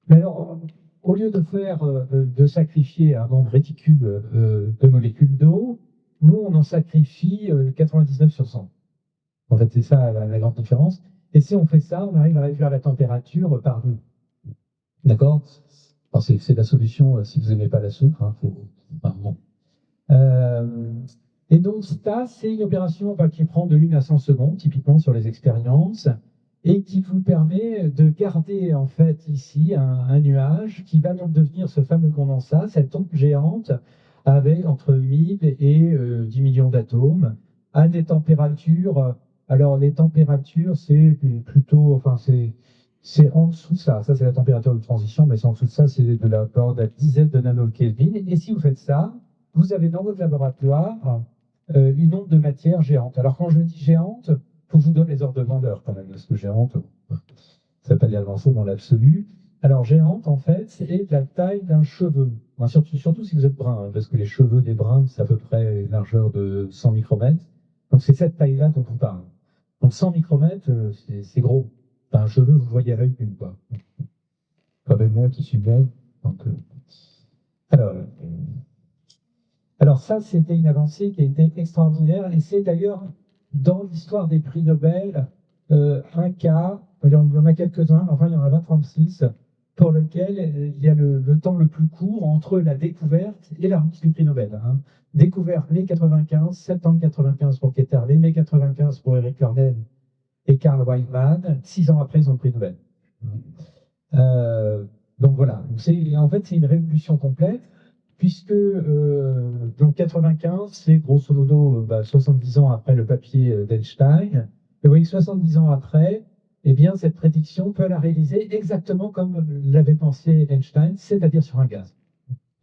Mais alors, au lieu de sacrifier un nombre réticule de molécules d'eau, nous, on en sacrifie 99 sur 100. En fait, c'est ça la grande différence. Et si on fait ça, on arrive à réduire la température par 2. D'accord? Alors, c'est la solution si vous n'aimez pas la soupe. Hein, bon. Et donc, ça, c'est une opération qui prend de 1 à 100 secondes, typiquement sur les expériences, et qui vous permet de garder, en fait, ici, un nuage qui va donc devenir ce fameux condensat, cette onde géante, avec entre 1000 et 10 millions d'atomes, à des températures. Alors, les températures, c'est plutôt, enfin, c'est en dessous de ça. Ça, c'est la température de transition, mais c'est en dessous de ça, c'est de l'ordre de la dizaine de nanokelvin. Et si vous faites ça, vous avez dans votre laboratoire une onde de matière géante. Alors, quand je dis géante, il faut que je vous donne les ordres de grandeur, quand même, parce que géante, ça ne veut pas dire grand-chose dans l'absolu. Alors, géante, en fait, c'est la taille d'un cheveu. Enfin, surtout si vous êtes brun, hein, parce que les cheveux des bruns, c'est à peu près une largeur de 100 micromètres. Donc, c'est cette taille-là dont on parle. Donc 100 micromètres, c'est gros. Enfin, un cheveu, vous voyez à l'œil nu, quoi. Pas même moi qui suis bon. Donc, alors ça, c'était une avancée qui a été extraordinaire. Et c'est d'ailleurs, dans l'histoire des prix Nobel, un cas, il y en a quelques-uns, enfin il y en a 36, pour lequel il y a le temps le plus court entre la découverte et la remise du prix Nobel. Hein. Découverte mai 95, septembre 95 pour Ketterle, mai 95 pour Eric Kernel et Karl Weinman. 6 ans après, ils ont le prix Nobel. Donc voilà, en fait c'est une révolution complète, puisque donc 95, c'est grosso modo 70 ans après le papier d'Einstein. Et vous voyez, 70 ans après, eh bien, cette prédiction peut la réaliser exactement comme l'avait pensé Einstein, c'est-à-dire sur un gaz.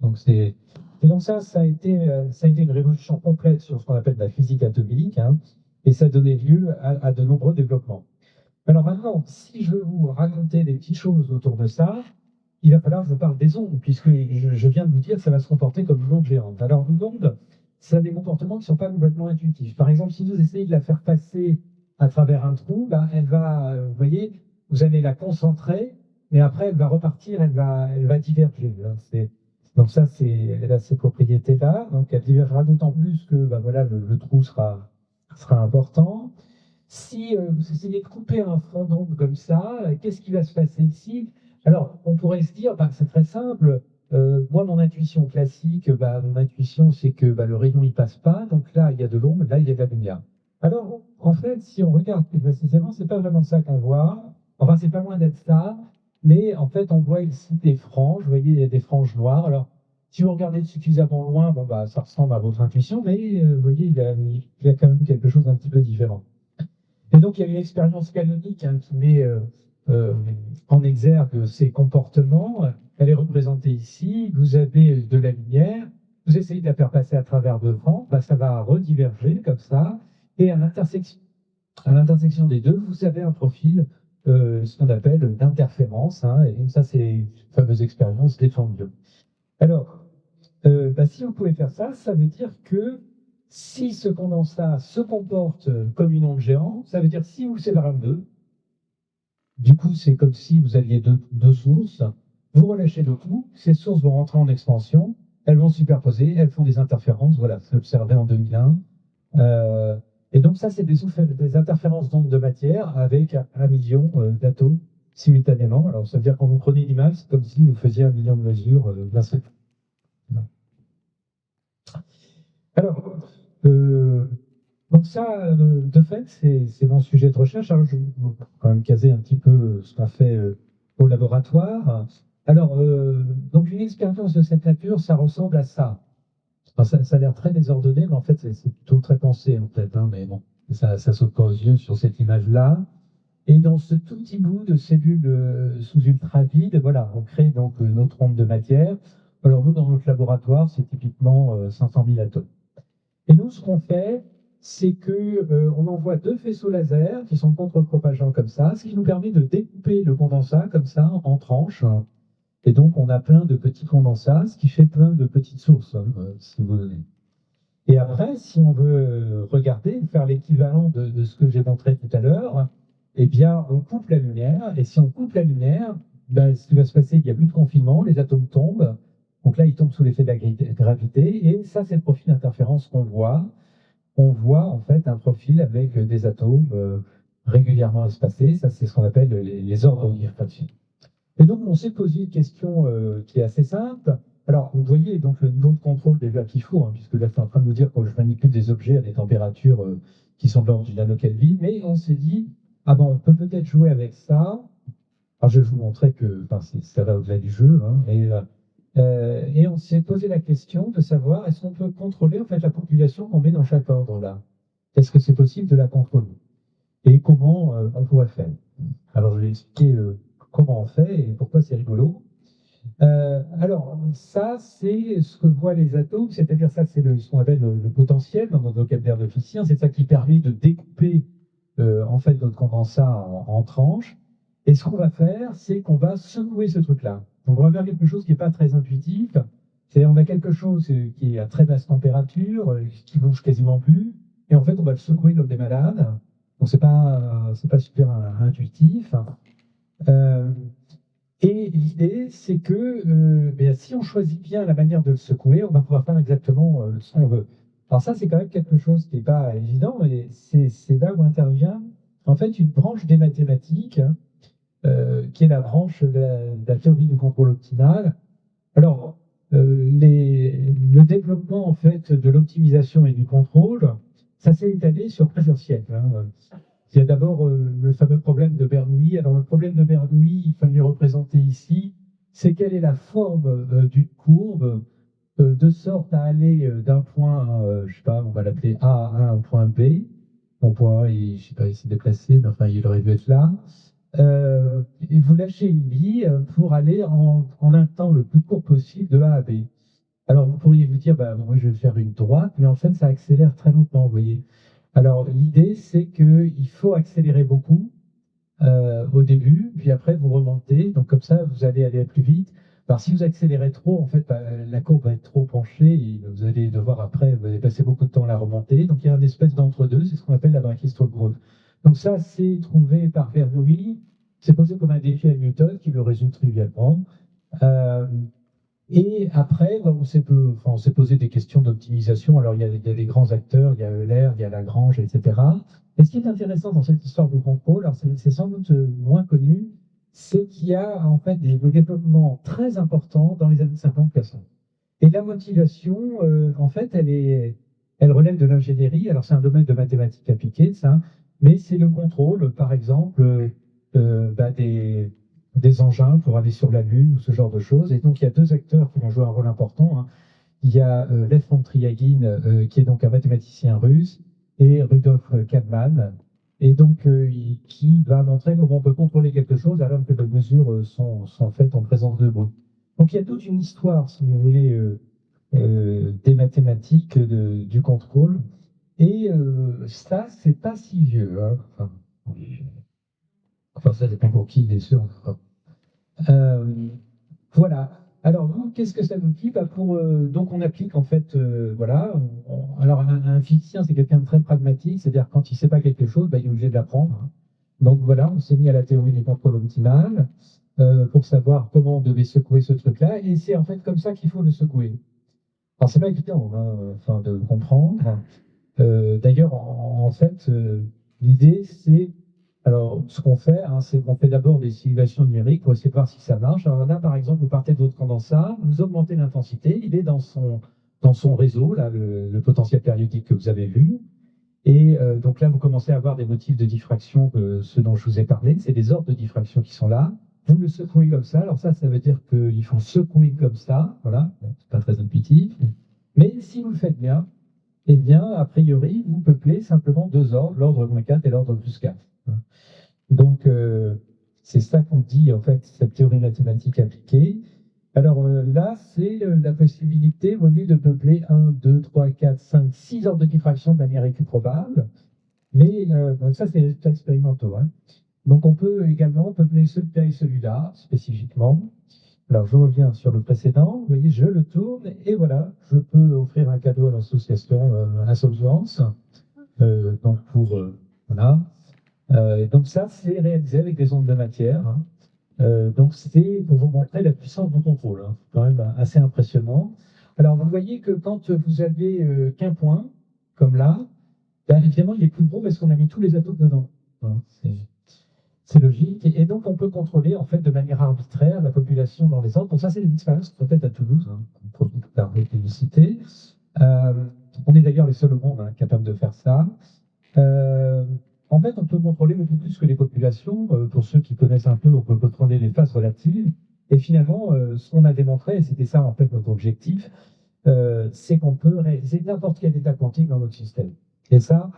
Donc et donc ça a été une révolution complète sur ce qu'on appelle la physique atomique, hein, et ça a donné lieu à de nombreux développements. Alors maintenant, si je veux vous raconter des petites choses autour de ça, il va falloir que je vous parle des ondes, puisque je viens de vous dire que ça va se comporter comme une onde géante. Alors une onde, ça a des comportements qui ne sont pas complètement intuitifs. Par exemple, si vous essayez de la faire passer à travers un trou, ben, elle va, vous voyez, vous allez la concentrer, mais après elle va repartir, elle va diverger, hein. Donc ça, elle a ces propriétés-là. Donc elle divergera d'autant plus que ben, voilà, le trou sera important. Si vous essayez de couper un front d'onde comme ça, qu'est-ce qui va se passer ici? Alors, on pourrait se dire, bah, c'est très simple. Moi, mon intuition classique, bah, mon intuition, c'est que bah, le rayon, il passe pas. Donc là, il y a de l'ombre, là, il y a de la lumière. Alors, en fait, si on regarde plus précisément, c'est pas vraiment ça qu'on voit. Enfin, c'est pas loin d'être ça. Mais en fait, on voit ici des franges. Vous voyez, il y a des franges noires. Alors, si vous regardez suffisamment loin, bon, bah, ça ressemble à votre intuition, mais vous voyez, il y a quand même quelque chose d'un petit peu différent. Et donc, il y a une expérience canonique, hein, qui met euh, en exergue ces comportements. Elle est représentée ici. Vous avez de la lumière. Vous essayez de la faire passer à travers deux francs. Bah, ça va rediverger comme ça. Et à l'intersection des deux, vous avez un profil, ce qu'on appelle d'interférence, hein, et ça, c'est une fameuse expérience défendue. Alors, bah, si vous pouvez faire ça, ça veut dire que si ce condensat se comporte comme une onde géante, ça veut dire si vous séparez en deux, du coup, c'est comme si vous aviez deux sources, vous relâchez le tout, ces sources vont rentrer en expansion, elles vont superposer, elles font des interférences, voilà, c'est observé en 2001. Et donc ça, c'est des interférences d'ondes de matière avec 1 million d'atomes simultanément. Alors, ça veut dire quand vous prenez une image, c'est comme si vous faisiez 1 million de mesures d'un seul coup. Alors, donc ça, de fait, c'est mon sujet de recherche. Alors, je vais quand même caser un petit peu ce qu'on fait au laboratoire. Alors, donc une expérience de cette nature, ça ressemble à ça. Enfin, ça a l'air très désordonné, mais en fait, c'est plutôt très pensé, en fait, hein, mais bon, ça saute pas aux yeux sur cette image-là. Et dans ce tout petit bout de cellules sous ultravide, voilà, on crée donc notre onde de matière. Alors, nous, dans notre laboratoire, c'est typiquement 500 000 atomes. Et nous, ce qu'on fait, c'est que on envoie deux faisceaux laser qui sont contre-propageants comme ça, ce qui nous permet de découper le condensat comme ça en tranches. Et donc, on a plein de petits condensats, ce qui fait plein de petites sources, hein, si vous voulez. Et après, si on veut regarder, faire l'équivalent de ce que j'ai montré tout à l'heure, eh bien, on coupe la lumière. Et si on coupe la lumière, ben, ce qui va se passer, il n'y a plus de confinement, les atomes tombent. Donc là, ils tombent sous l'effet de la gravité. Et ça, c'est le profil d'interférence qu'on voit. On voit en fait un profil avec des atomes régulièrement espacés. Ça, c'est ce qu'on appelle les ordres diffraction. Et donc, on s'est posé une question qui est assez simple. Alors, vous voyez donc le niveau de contrôle déjà qu'il faut, hein, puisque là, c'est en train de nous dire que je manipule des objets à des températures qui sont de l'ordre du nanokelvin, mais on s'est dit, ah bon, on peut peut-être jouer avec ça. Alors, je vais vous montrer que enfin, ça va au-delà du jeu, hein, et on s'est posé la question de savoir est-ce qu'on peut contrôler en fait la population qu'on met dans chaque ordre là. Est-ce que c'est possible de la contrôler? Et comment on pourrait faire? Alors, je vais expliquer comment on fait et pourquoi c'est rigolo. Alors, ça, c'est ce que voient les atomes, c'est-à-dire ça, c'est ce qu'on appelle le potentiel dans notre vocabulaire de physicien. C'est ça qui permet de découper en fait notre condensat en tranches. Et ce qu'on va faire, c'est qu'on va secouer ce truc-là. Donc, on va faire quelque chose qui n'est pas très intuitif. C'est-à-dire, on a quelque chose qui est à très basse température, qui bouge quasiment plus, et en fait, on va le secouer comme des malades. Donc, c'est pas super intuitif. Euh, et l'idée, c'est que si on choisit bien la manière de le secouer, on va pouvoir faire exactement ce qu'on veut. Alors ça, c'est quand même quelque chose qui n'est pas évident, et c'est là où intervient en fait une branche des mathématiques, qui est la branche de la théorie du contrôle optimal. Alors, le développement en fait de l'optimisation et du contrôle, ça s'est étalé sur plusieurs siècles, hein. Il y a d'abord le fameux problème de Bernoulli. Alors le problème de Bernoulli, il est représenté ici, c'est quelle est la forme d'une courbe de sorte à aller d'un point, je sais pas, on va l'appeler A à un point B. Mon point A, je sais pas, il s'est déplacé, mais enfin, il aurait dû être là. Et vous lâchez une bille pour aller en un temps le plus court possible de A à B. Alors, vous pourriez vous dire, bah, moi, je vais faire une droite, mais en fait, ça accélère très lentement, vous voyez. Alors, l'idée, c'est qu'il faut accélérer beaucoup au début, puis après, vous remontez. Donc, comme ça, vous allez aller plus vite. Alors, si vous accélérez trop, en fait, bah, la courbe va être trop penchée et vous allez devoir, après, vous allez passer beaucoup de temps à la remonter. Donc, il y a une espèce d'entre-deux, c'est ce qu'on appelle la Brachistro Growth. Donc, ça, c'est trouvé par Bernoulli. C'est posé comme un défi à Newton, qui le résout trivialement. Euh, et après, bah, on s'est posé des questions d'optimisation. Alors, il y a des grands acteurs, il y a Euler, il y a Lagrange, etc. Et ce qui est intéressant dans cette histoire du contrôle, alors c'est sans doute moins connu, c'est qu'il y a en fait des développements très importants dans les années 50-60. Et la motivation, en fait, elle relève de l'ingénierie. Alors, c'est un domaine de mathématiques appliquées, ça, mais c'est le contrôle, par exemple, bah, des engins pour aller sur la Lune ou ce genre de choses. Et donc, il y a deux acteurs qui vont jouer un rôle important, hein. Il y a Lev von Triagin, qui est donc un mathématicien russe, et Rudolf Kalman, et donc qui va montrer comment on peut contrôler quelque chose alors que les mesures sont faites en présence de bruit. Donc, il y a toute une histoire, si vous voulez, des mathématiques du contrôle. Et ça, c'est pas si vieux, hein. Enfin, ça dépend pour qui, bien sûr. Euh, voilà. Alors, vous, qu'est-ce que ça nous dit? Bah, donc, on applique, en fait, voilà. Alors, un physicien, c'est quelqu'un de très pragmatique, c'est-à-dire quand il ne sait pas quelque chose, bah, il est obligé de l'apprendre, hein. Donc, voilà, on s'est mis à la théorie du contrôle optimal pour savoir comment on devait secouer ce truc-là, et c'est en fait comme ça qu'il faut le secouer. Alors, c'est pas évident, hein, enfin, de comprendre. D'ailleurs, en fait, l'idée, c'est. Alors, ce qu'on fait, hein, c'est qu'on fait d'abord des simulations numériques pour essayer de voir si ça marche. Alors là, par exemple, vous partez de votre condensat, vous augmentez l'intensité, il est dans son réseau, là, le potentiel périodique que vous avez vu. Et donc là, vous commencez à avoir des motifs de diffraction, ceux dont je vous ai parlé. C'est des ordres de diffraction qui sont là. Vous le secouez comme ça. Alors ça veut dire qu'il faut secouer comme ça. Voilà, c'est pas très intuitif. Mais si vous le faites bien, eh bien, a priori, vous peuplez simplement deux ordres, l'ordre -4 et l'ordre +4. Donc, c'est ça qu'on dit, en fait, cette théorie mathématique appliquée. Alors là, c'est la possibilité, au lieu de peupler 1, 2, 3, 4, 5, 6 ordres de diffraction de manière équiprobable. Mais ça, c'est les résultats expérimentaux, hein. Donc, on peut également peupler celui-là et celui-là, spécifiquement. Alors, je reviens sur le précédent. Vous voyez, je le tourne et voilà, je peux offrir un cadeau à l'association Insolvance. Donc, voilà. Donc, ça, c'est réalisé avec des ondes de matière, hein. Donc, c'est pour vous montrer la puissance du contrôle, hein. C'est quand même assez impressionnant. Alors, vous voyez que quand vous avez qu'un point, comme là, ben, évidemment, il est plus gros parce qu'on a mis tous les atomes dedans, hein. C'est logique. Et donc, on peut contrôler, en fait, de manière arbitraire la population dans les ordres. Bon, ça, c'est une expérience qui sont faites à Toulouse, hein, pour la publicité. On est d'ailleurs les seuls au monde, hein, capables de faire ça. En fait, on peut contrôler beaucoup plus que les populations. Pour ceux qui connaissent un peu, on peut contrôler les phases relatives. Et finalement, ce qu'on a démontré, et c'était ça, en fait, notre objectif, c'est qu'on peut réaliser n'importe quel état quantique dans notre système. Et ça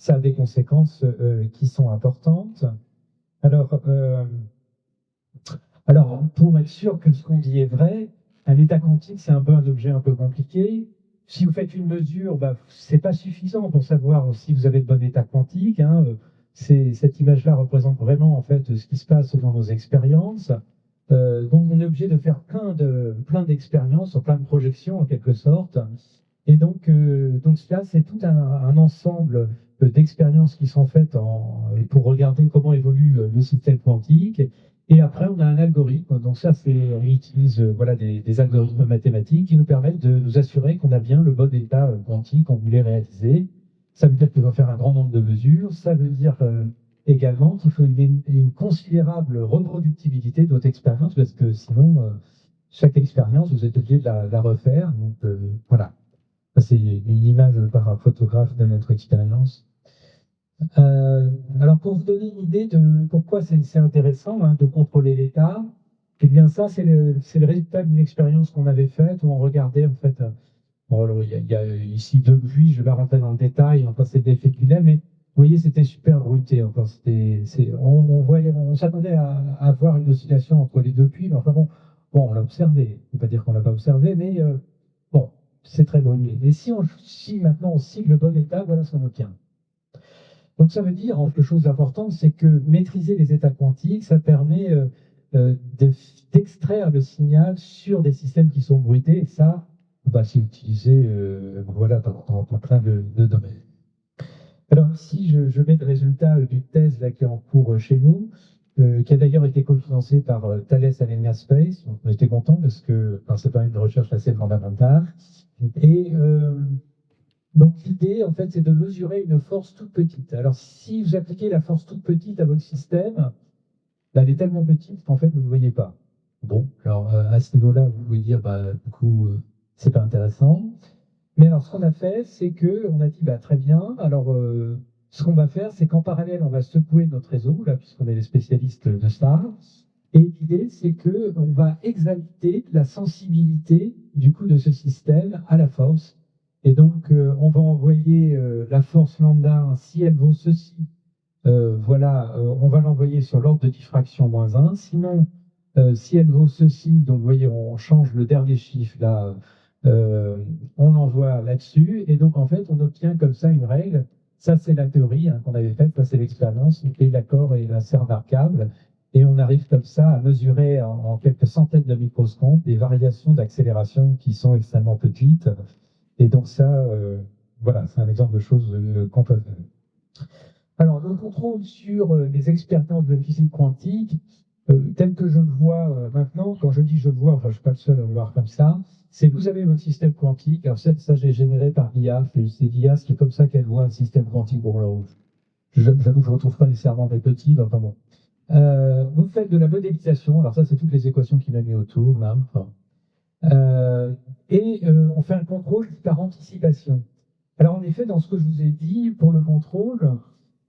a des conséquences qui sont importantes. Alors, pour être sûr que ce qu'on dit est vrai, un état quantique, c'est un peu un objet un peu compliqué. Si vous faites une mesure, bah, ce n'est pas suffisant pour savoir si vous avez le bon état quantique, hein. Cette image-là représente vraiment en fait ce qui se passe dans nos expériences. Donc, on est obligé de faire plein d'expériences, plein de projections en quelque sorte. Et donc là, c'est tout un ensemble d'expériences qui sont faites pour regarder comment évolue le système quantique. Et après, on a un algorithme. Donc ça, on utilise voilà, des algorithmes mathématiques qui nous permettent de nous assurer qu'on a bien le bon état quantique qu'on voulait réaliser. Ça veut dire qu'il faut faire un grand nombre de mesures. Ça veut dire également qu'il faut une considérable reproductibilité de votre expérience, parce que sinon, chaque expérience, vous êtes obligé de la refaire. Donc voilà. C'est une image par un photographe de notre expérience. Alors, pour vous donner une idée de pourquoi c'est intéressant hein, de contrôler l'état, eh bien, ça, c'est le résultat d'une expérience qu'on avait faite où on regardait, en fait, bon, alors, il y a ici deux buis, je vais pas rentrer dans le détail, enfin, c'est des effets tunnels, mais vous voyez, c'était super bruité. Enfin, on s'attendait à voir une oscillation entre les deux puits, mais enfin bon, on l'a observé. Il ne faut pas dire qu'on l'a pas observé, mais bon, c'est très bruité. Et si maintenant on cible le bon état, voilà ce qu'on obtient. Donc ça veut dire, quelque chose d'important, c'est que maîtriser les états quantiques, ça permet d'extraire le signal sur des systèmes qui sont bruités, et ça, bah, c'est utilisé voilà, dans plein de domaines. Alors ici, je mets le résultat d'une thèse là, qui est en cours chez nous, qui a d'ailleurs été cofinancée par Thales Alenia Space. Donc, on était content parce que enfin, c'est pas une recherche assez fondamentale. Et donc l'idée, en fait, c'est de mesurer une force toute petite. Alors si vous appliquez la force toute petite à votre système, là, elle est tellement petite qu'en fait, vous ne le voyez pas. Bon, alors à ce niveau-là, vous pouvez dire, bah, du coup, c'est pas intéressant. Mais alors, ce qu'on a fait, c'est que on a dit, bah, très bien. Alors, ce qu'on va faire, c'est qu'en parallèle, on va secouer notre réseau, là, puisqu'on est les spécialistes de ça. Et l'idée, c'est que on va exalter la sensibilité du coup de ce système à la force. Et donc, on va envoyer la force lambda, si elle vaut ceci, voilà, on va l'envoyer sur l'ordre de diffraction -1. Sinon, si elle vaut ceci, donc vous voyez, on change le dernier chiffre là, on l'envoie là-dessus, et donc en fait, on obtient comme ça une règle. Ça, c'est la théorie hein, qu'on avait faite, ça, c'est l'expérience, et l'accord est assez remarquable. Et on arrive comme ça à mesurer en quelques centaines de microsecondes des variations d'accélération qui sont extrêmement petites. Et donc ça, voilà, c'est un exemple de choses qu'on peut faire. Alors, le contrôle sur les expériences de physique quantique, tel que je le vois maintenant, quand je dis je le vois, enfin, je ne suis pas le seul à le voir comme ça, c'est que vous avez votre système quantique. Alors, ça, j'ai généré par l'IA. C'est l'IA, c'est comme ça qu'elle voit un système quantique. Bon, alors, j'avoue que je ne retrouve pas nécessairement des petits, mais enfin bon. Vous faites de la modélisation. Alors, ça, c'est toutes les équations qu'il a mis autour, là. Enfin. On fait un contrôle par anticipation. Alors, en effet, dans ce que je vous ai dit, pour le contrôle,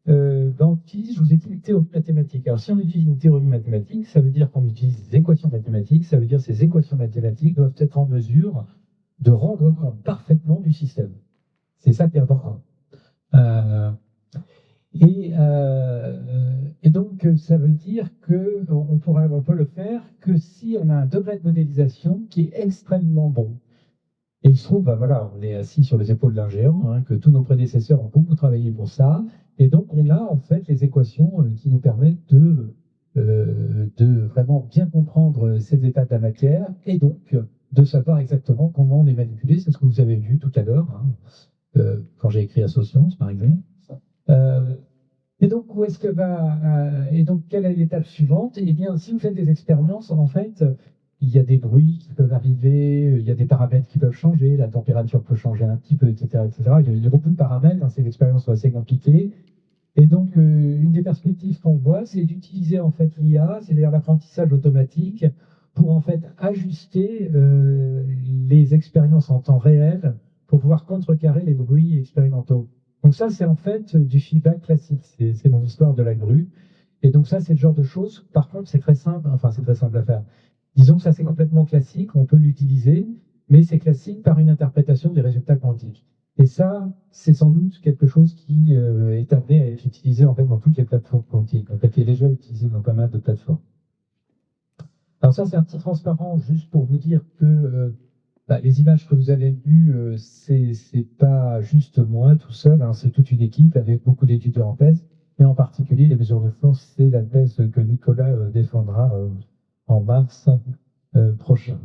dans PIS, je vous ai dit une théorie mathématique. Alors, si on utilise une théorie mathématique, ça veut dire qu'on utilise des équations mathématiques, ça veut dire que ces équations mathématiques doivent être en mesure de rendre compte parfaitement du système. C'est ça qui est important. Et donc, ça veut dire qu'on peut le faire que si on a un degré de modélisation qui est extrêmement bon. Et il se trouve, bah voilà, on est assis sur les épaules d'un géant, hein, que tous nos prédécesseurs ont beaucoup travaillé pour ça. Et donc, on a en fait les équations qui nous permettent de vraiment bien comprendre ces états de la matière et donc de savoir exactement comment les manipuler. C'est ce que vous avez vu tout à l'heure, hein, quand j'ai écrit Associance, par exemple. Euh, et donc, où est-ce que et donc, quelle est l'étape suivante? Eh bien, si vous faites des expériences, en fait, il y a des bruits qui peuvent arriver, il y a des paramètres qui peuvent changer, la température peut changer un petit peu, etc., etc. Il y a beaucoup de paramètres, hein, ces expériences sont assez compliquées. Et donc, une des perspectives qu'on voit, c'est d'utiliser en fait l'IA, c'est-à-dire l'apprentissage automatique, pour en fait ajuster les expériences en temps réel pour pouvoir contrecarrer les bruits expérimentaux. Donc ça, c'est en fait du feedback classique. C'est mon histoire de la grue. Et donc ça, c'est le genre de choses. Par contre, c'est très simple. Enfin, c'est très simple à faire. Disons que ça, c'est complètement classique. On peut l'utiliser, mais c'est classique par une interprétation des résultats quantiques. Et ça, c'est sans doute quelque chose qui est amené à être utilisé en fait dans toutes les plateformes quantiques. En fait, qui est déjà utilisé dans pas mal de plateformes. Alors ça, c'est un petit transparent juste pour vous dire que les images que vous avez vues, c'est pas juste moi tout seul, hein, c'est toute une équipe avec beaucoup d'étudiants en thèse, et en particulier les mesures de force, c'est la thèse que Nicolas défendra en mars prochain.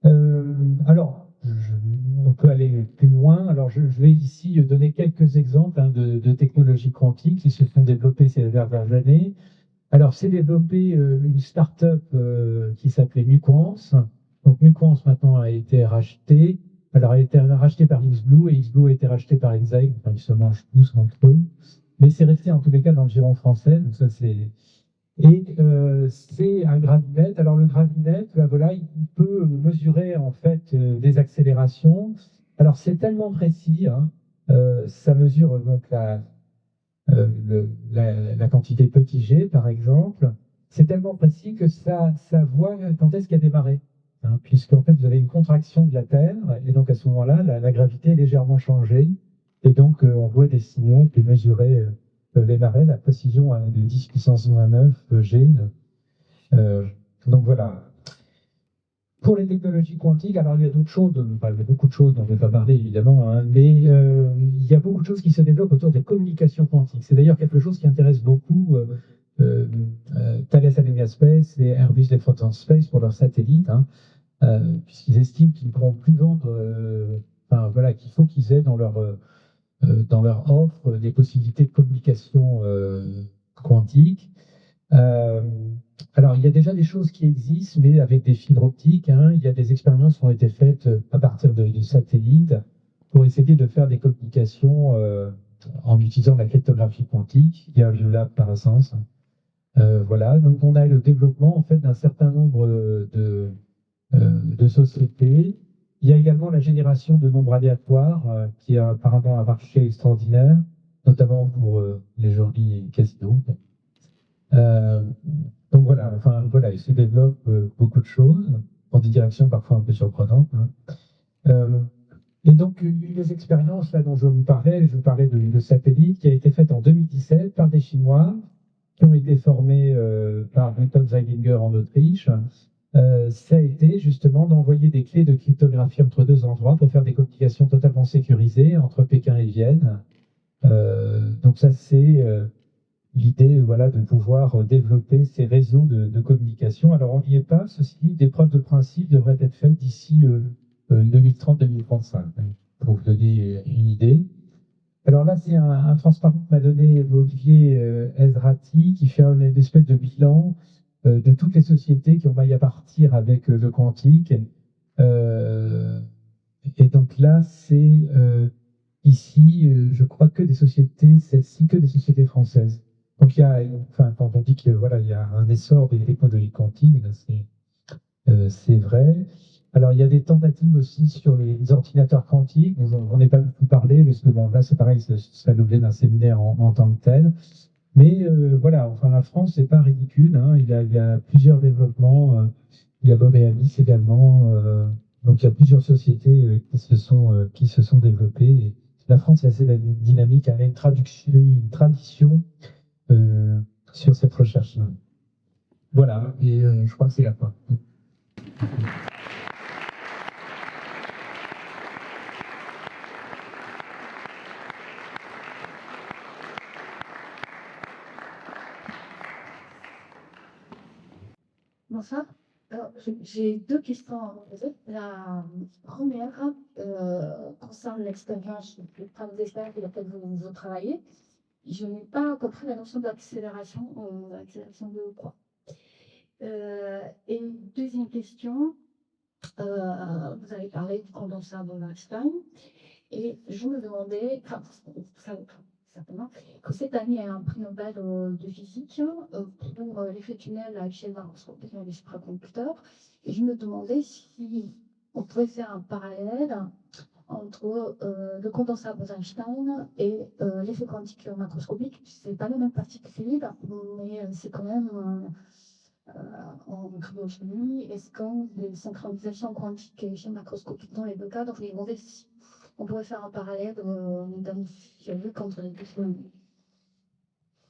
Alors, on peut aller plus loin. Alors, je vais ici donner quelques exemples hein, de technologies quantiques qui se sont développées ces dernières années. Alors, c'est développé une start-up qui s'appelait Nuquance. Donc, Nuquance maintenant a été rachetée. Alors, elle a été rachetée par XBlue et XBlue a été racheté par Exide. Enfin, ils se mangent tous entre eux. Mais c'est resté en tous les cas dans le giron français. Donc, ça, c'est. Et c'est un gravinet. Alors, le gravinet, voilà, il peut mesurer en fait des accélérations. Alors, c'est tellement précis. Hein, ça mesure donc la quantité petit g, par exemple, c'est tellement précis que ça voit quand est-ce qu'il y a des marées. Hein, puisqu'en fait, vous avez une contraction de la Terre, et donc à ce moment-là, la gravité est légèrement changée, et donc on voit des signaux, on peut mesurer les marées, la précision de 10 puissance moins 9 G. Donc voilà. Pour les technologies quantiques, alors il y a d'autres choses, enfin, il y a beaucoup de choses dont je ne vais pas parler évidemment, hein, mais il y a beaucoup de choses qui se développent autour des communications quantiques. C'est d'ailleurs quelque chose qui intéresse beaucoup Thales Alenia Space et Airbus Defence Space pour leurs satellites, hein, puisqu'ils estiment qu'ils ne pourront plus vendre, enfin voilà, qu'il faut qu'ils aient dans leur offre des possibilités de communication quantique. Alors, il y a déjà des choses qui existent, mais avec des fibres optiques, hein, il y a des expériences qui ont été faites à partir de satellites pour essayer de faire des communications en utilisant la cryptographie quantique. Il y a le lab Parasense. Voilà, donc on a le développement en fait d'un certain nombre de sociétés. Il y a également la génération de nombres aléatoires qui a apparemment un marché extraordinaire, notamment pour les jolis casinos. Donc voilà, enfin voilà, il se développe beaucoup de choses dans des directions parfois un peu surprenantes, hein. Et donc une des expériences là dont je vous parlais de satellite qui a été faite en 2017 par des Chinois qui ont été formés par Milton Zeilinger en Autriche. Ça a été justement d'envoyer des clés de cryptographie entre deux endroits pour faire des communications totalement sécurisées entre Pékin et Vienne. Donc ça c'est l'idée voilà, de pouvoir développer ces réseaux de communication. Alors, on n'y est pas. Ceci dit, des preuves de principe devraient être faites d'ici 2030-2035, pour vous donner une idée. Alors là, c'est un transparent que m'a donné Olivier Ezrati, qui fait une espèce de bilan de toutes les sociétés qui ont maille à partir avec le quantique. Et donc là, c'est ici, je crois que des sociétés, celle-ci, que des sociétés françaises. Donc il y a, enfin, quand on dit que voilà, il y a un essor des technologies quantiques, c'est vrai. Alors il y a des tentatives aussi sur les ordinateurs quantiques. On n'est pas beaucoup parlé, parce que bon, là c'est pareil, ce serait l'objet d'un séminaire en tant que tel. Mais voilà, enfin la France, c'est pas ridicule, hein. Il y a plusieurs développements. Il y a Bob et Alice également. Donc il y a plusieurs sociétés qui se sont développées. Et la France est assez dynamique, elle a une tradition sur cette recherche-là. Voilà, et je crois que c'est la fin. Bonsoir. Alors, j'ai deux questions à vous poser. La première concerne l'expérience, le travail d'expérience sur lequel vous travaillez. Je n'ai pas compris la notion d'accélération de quoi. Et deuxième question, vous avez parlé du condensat d'Einstein, et je me demandais, enfin, certainement, que cette année, il y a un prix Nobel de physique pour l'effet tunnel à échelle macroscopique dans les supraconducteurs. Et je me demandais si on pouvait faire un parallèle entre le condensat Bose-Einstein et l'effet quantique macroscopique. Ce n'est pas les mêmes particules, mais c'est quand même en cryogénie. Est-ce qu'on a des synchronisations quantiques et échelle macroscopique dans les deux cas? Donc, je me demandais si on pourrait faire un parallèle d'un physique entre les deux phénomènes.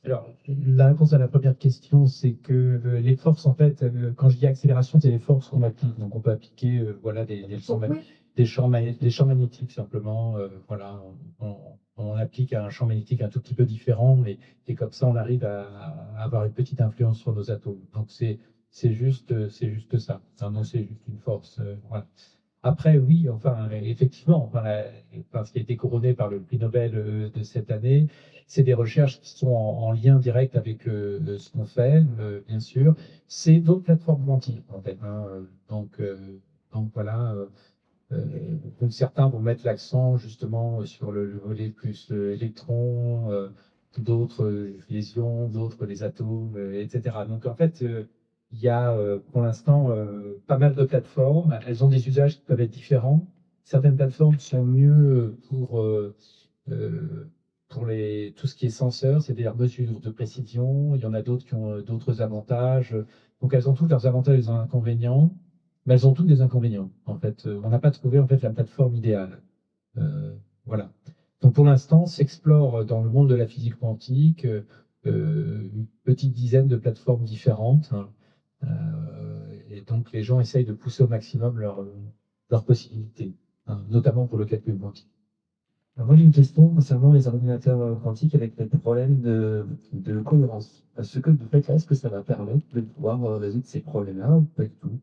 Alors, la réponse à la première question, c'est que les forces, en fait, quand je dis accélération, c'est les forces qu'on applique. Donc, on peut appliquer voilà, des champs magnétiques, simplement. Voilà, on applique un champ magnétique un tout petit peu différent, et comme ça, on arrive à avoir une petite influence sur nos atomes. Donc, c'est juste ça. Non, c'est juste une force. Voilà. Après, oui, enfin, effectivement, enfin, ce qui a été couronné par le prix Nobel de cette année, c'est des recherches qui sont en lien direct avec ce qu'on fait, bien sûr. C'est d'autres plateformes quantiques, en fait, hein. Donc voilà. Donc certains vont mettre l'accent justement sur le volet plus électrons, d'autres liaisons, d'autres les atomes, etc. Donc en fait, il y a pour l'instant pas mal de plateformes. Elles ont des usages qui peuvent être différents. Certaines plateformes sont mieux pour tout ce qui est senseur, c'est-à-dire mesure de précision. Il y en a d'autres qui ont d'autres avantages. Donc elles ont toutes leurs avantages et leurs inconvénients, mais elles ont toutes des inconvénients. En fait, on n'a pas trouvé en fait la plateforme idéale. Voilà. Donc pour l'instant, s'explore dans le monde de la physique quantique une petite dizaine de plateformes différentes. Hein. Et donc les gens essayent de pousser au maximum leurs possibilités, hein, notamment pour le calcul quantique. Alors, moi, j'ai une question concernant les ordinateurs quantiques avec les problèmes de cohérence. Est-ce que, de fait, est-ce que ça va permettre de pouvoir résoudre ces problèmes-là ou pas du tout?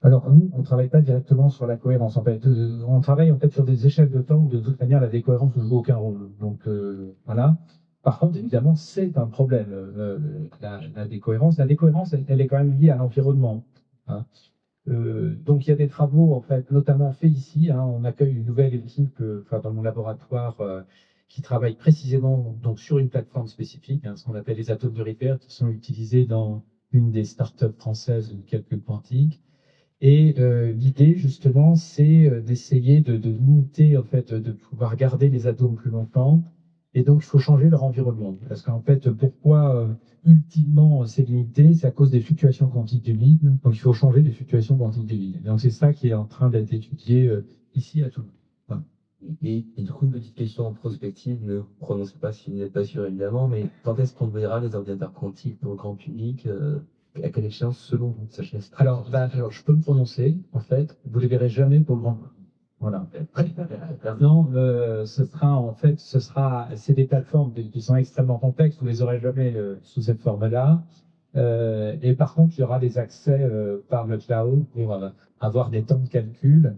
Alors nous, on ne travaille pas directement sur la cohérence. En fait, on travaille en fait sur des échelles de temps où de toute manière la décohérence ne joue aucun rôle. Donc voilà. Par contre, évidemment, c'est un problème, la décohérence. La décohérence, elle est quand même liée à l'environnement. Hein. Donc il y a des travaux, en fait, notamment faits ici. Hein, on accueille une nouvelle équipe dans mon laboratoire qui travaille précisément donc, sur une plateforme spécifique, hein, ce qu'on appelle les atomes de Ripert, qui sont utilisés dans une des startups françaises de calcul quantique. Et l'idée, justement, c'est d'essayer de monter, en fait, de pouvoir garder les atomes plus longtemps. Et donc, il faut changer leur environnement. Parce qu'en fait, pourquoi ultimement c'est limité? C'est à cause des fluctuations quantiques du vide. Donc, il faut changer les fluctuations quantiques du vide. Donc, c'est ça qui est en train d'être étudié ici à Toulouse. Voilà. Et du coup, une petite question en prospective, ne prononcez pas si vous n'êtes pas sûr évidemment, mais quand est-ce qu'on verra les ordinateurs quantiques pour le grand public? À quelle échéance selon vous, sachez? Alors, je peux me prononcer, en fait, vous ne les verrez jamais pour le grand public. Voilà. Non, c'est des plateformes qui sont extrêmement complexes, vous les aurez jamais sous cette forme-là. Et par contre, il y aura des accès par le cloud pour avoir des temps de calcul.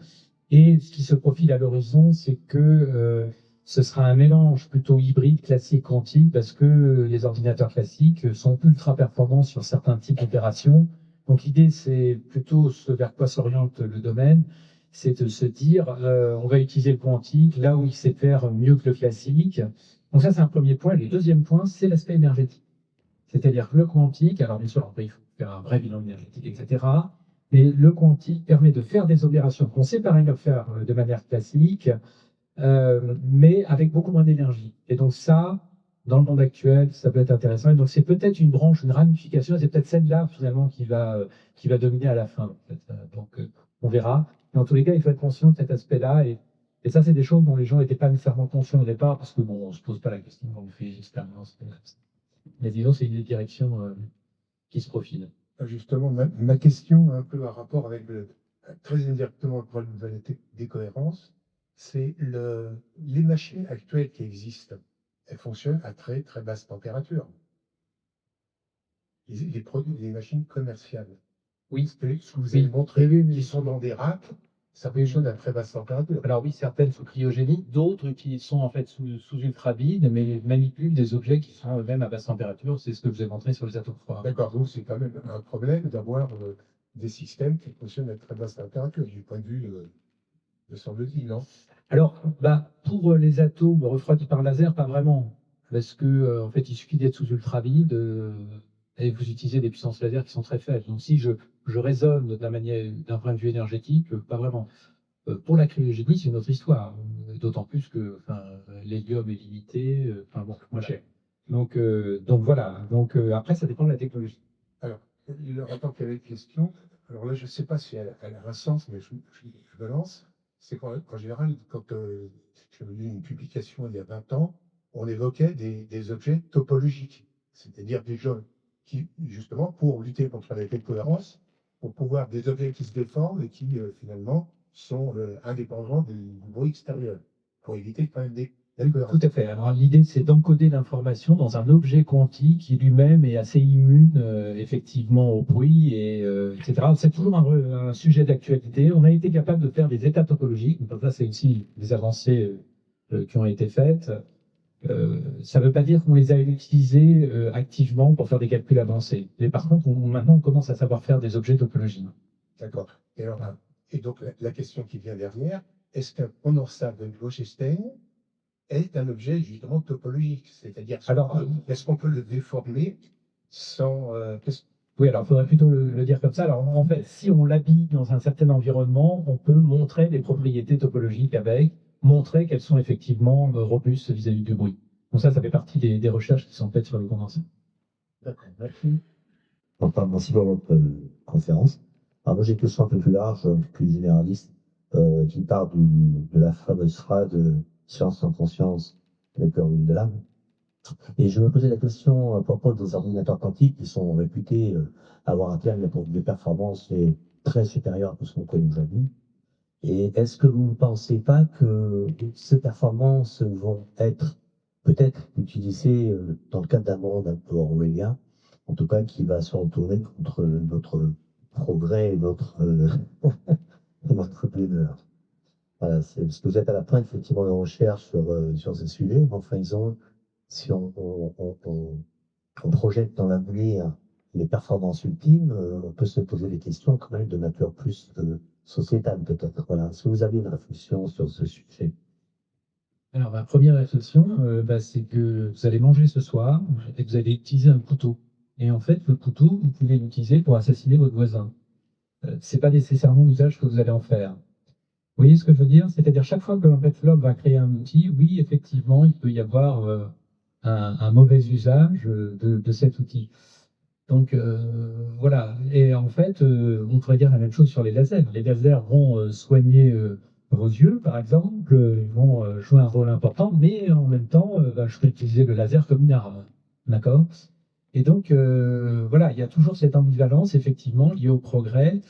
Et ce qui se profile à l'horizon, c'est que ce sera un mélange plutôt hybride classique quantique parce que les ordinateurs classiques sont ultra performants sur certains types d'opérations. Donc l'idée, c'est plutôt ce vers quoi s'oriente le domaine, c'est de se dire on va utiliser le quantique là où il sait faire mieux que le classique. Donc ça, c'est un premier point. Le deuxième point, c'est l'aspect énergétique. C'est-à-dire que le quantique, alors bien sûr, après, il faut faire un vrai bilan énergétique, etc. Mais le quantique permet de faire des opérations qu'on sait par ailleurs faire de manière classique, mais avec beaucoup moins d'énergie. Et donc ça, dans le monde actuel, ça peut être intéressant. Et donc c'est peut-être une branche, une ramification, c'est peut-être celle-là finalement qui va dominer à la fin. En fait. Donc on verra. Mais en tous les cas, il faut être conscient de cet aspect-là. Et ça, c'est des choses dont les gens n'étaient pas nécessairement conscients au départ, parce que bon, on se pose pas la question quand on fait des expériences. Mais disons, c'est une direction qui se profile. Justement, ma question a un peu un rapport avec très indirectement le problème de la décohérence, c'est les machines actuelles qui existent, elles fonctionnent à très très basse température. Les machines commerciales. Oui. Ce que vous avez montré, qui sont dans des racks, ça fonctionne à très basse température. Alors oui, certaines sous cryogénie, d'autres qui sont en fait sous ultravide, mais manipulent des objets qui sont eux-mêmes à basse température. C'est ce que je vous ai montré sur les atomes froids. D'accord, donc c'est quand même un problème d'avoir des systèmes qui fonctionnent à très basse température, du point de vue de semble-t-il, non? Alors, pour les atomes refroidis par laser, pas vraiment. Parce que en fait, il suffit d'être sous ultravide et vous utilisez des puissances laser qui sont très faibles. Donc si je raisonne d'un point de vue énergétique, pas vraiment. Pour la cryogénie, c'est une autre histoire. D'autant plus que l'hélium est limité, moins cher. Donc voilà. Donc après, ça dépend de la technologie. Alors, il attend qu'il y avait une question. Alors là, je ne sais pas si elle a un sens, mais je me lance. C'est qu'en général, quand j'avais lu une publication il y a 20 ans, on évoquait des objets topologiques, c'est-à-dire des gens qui, justement, pour lutter contre la décohérence, pour pouvoir des objets qui se déforment et qui, finalement, sont indépendants du bruit extérieur, pour éviter quand même des décohérences. Tout à fait. Alors l'idée, c'est d'encoder l'information dans un objet quantique qui lui-même est assez immune, effectivement, au bruit, etc. C'est toujours un sujet d'actualité. On a été capable de faire des états topologiques. Donc ça, c'est aussi des avancées qui ont été faites. Ça ne veut pas dire qu'on les a utilisés activement pour faire des calculs avancés. Mais par contre, maintenant, on commence à savoir faire des objets topologiques. D'accord. Et donc, la question qui vient derrière, est-ce qu'un condensat de Gauss-Einstein est un objet justement topologique? C'est-à-dire, est-ce qu'on peut le déformer sans... Oui, alors il faudrait plutôt le dire comme ça. Alors en fait, si on l'habille dans un certain environnement, on peut montrer des propriétés topologiques avec. montrer qu'elles sont effectivement robustes vis-à-vis du bruit. Donc ça fait partie des recherches qui sont faites sur le condensat. D'accord, merci. Enfin, merci pour votre conférence. Alors moi j'ai une question un peu plus large, plus généraliste, qui parle de la fameuse phrase science sans conscience, le cœur de l'âme. Et je me posais la question à propos des ordinateurs quantiques qui sont réputés avoir un terme pour des performances très supérieures à tout ce qu'on connaît aujourd'hui. Et est-ce que vous ne pensez pas que ces performances vont être peut-être utilisées dans le cadre d'un monde un peu orwellien, en tout cas qui va se retourner contre notre progrès et notre bonheur? Voilà, c'est parce que vous êtes à la pointe effectivement de recherche sur ce sujet, mais enfin, si on projette dans l'avenir les performances ultimes, on peut se poser des questions quand même de nature plus sociétale peut-être. Voilà. Est-ce que vous avez une réflexion sur ce sujet? Alors, ma première réflexion, c'est que vous allez manger ce soir et que vous allez utiliser un couteau. Et en fait, le couteau, vous pouvez l'utiliser pour assassiner votre voisin. C'est pas nécessairement l'usage que vous allez en faire. Vous voyez ce que je veux dire? C'est-à-dire, chaque fois que l'homme va créer un outil, oui, effectivement, il peut y avoir un mauvais usage de cet outil. Donc voilà. Et en fait, on pourrait dire la même chose sur les lasers. Les lasers vont soigner vos yeux, par exemple, ils vont jouer un rôle important, mais en même temps, je peux utiliser le laser comme une arme. D'accord? Et donc, voilà, il y a toujours cette ambivalence, effectivement, liée au progrès.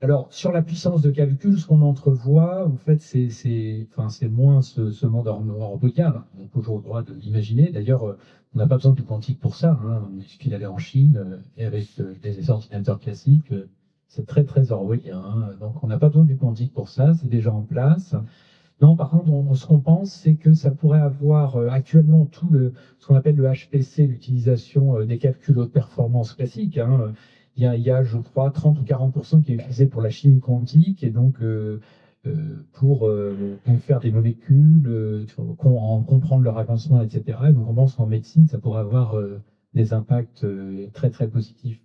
Alors, sur la puissance de calcul, ce qu'on entrevoit, en fait, c'est moins ce monde orwellien. On a toujours le droit de l'imaginer. D'ailleurs, on n'a pas besoin du quantique pour ça. Hein. Il suffit d'aller en Chine et avec des ordinateurs classiques, c'est très, très orwellien. Hein. Donc, on n'a pas besoin du quantique pour ça. C'est déjà en place. Non, par contre, ce qu'on pense, c'est que ça pourrait avoir actuellement ce qu'on appelle le HPC, l'utilisation des calculs haute performance classiques. Hein. Il y a, je crois, 30 ou 40% qui est utilisé pour la chimie quantique et donc pour faire des molécules, en comprendre leur avancement, etc. Et donc on pense qu'en médecine, ça pourrait avoir des impacts très très positifs.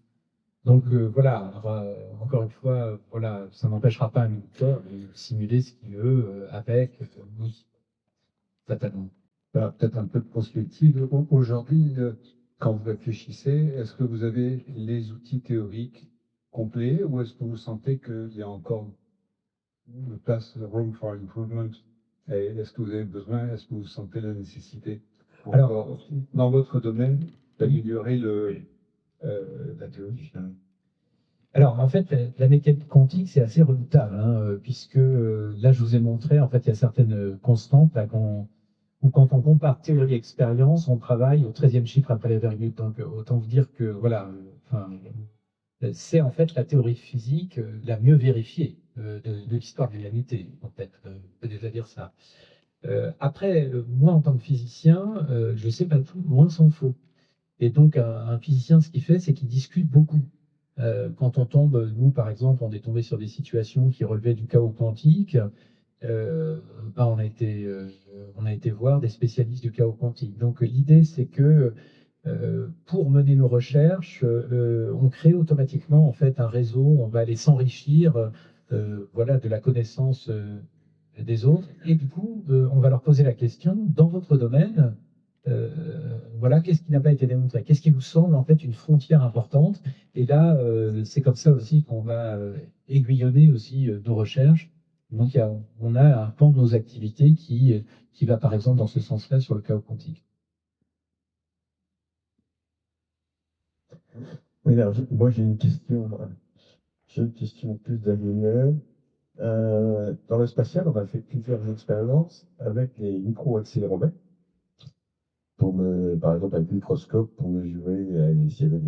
Donc voilà, alors, encore une fois, voilà, ça n'empêchera pas un éditeur de simuler ce qu'il veut avec, oui, fatalement. Peut-être un peu de prospective. Aujourd'hui, quand vous réfléchissez, est-ce que vous avez les outils théoriques complets ou est-ce que vous sentez qu'il y a encore de place, room for improvement? Et est-ce que vous avez besoin, est-ce que vous sentez la nécessité, Alors, dans votre domaine, d'améliorer la théorie? Alors, en fait, la mécanique quantique, c'est assez redoutable, hein, puisque là, je vous ai montré, en fait, il y a certaines constantes, là, où quand on compare théorie et expérience, on travaille au 13e chiffre après la virgule. Donc, autant vous dire que, voilà, c'est en fait la théorie physique la mieux vérifiée de l'histoire de l'humanité, en fait. On peut déjà dire ça. Après, moi, en tant que physicien, je sais pas tout, loin s'en faut. Et donc, un physicien, ce qu'il fait, c'est qu'il discute beaucoup. Quand on tombe, nous par exemple, on est tombé sur des situations qui relevaient du chaos quantique, on a été voir des spécialistes du chaos quantique. Donc l'idée, c'est que pour mener nos recherches, on crée automatiquement en fait un réseau, on va aller s'enrichir voilà, de la connaissance des autres, et du coup, on va leur poser la question, dans votre domaine, voilà, qu'est-ce qui n'a pas été démontré? Qu'est-ce qui vous semble en fait une frontière importante? Et là, c'est comme ça aussi qu'on va aiguillonner aussi nos recherches. Donc, on a un pan de nos activités qui va par exemple dans ce sens-là sur le chaos quantique. Oui, alors, moi j'ai une question plus d'ingénieur. Dans le spatial, on a fait plusieurs expériences avec les micro-accéléromètres. Par exemple, avec le microscope, pour mesurer s'il y avait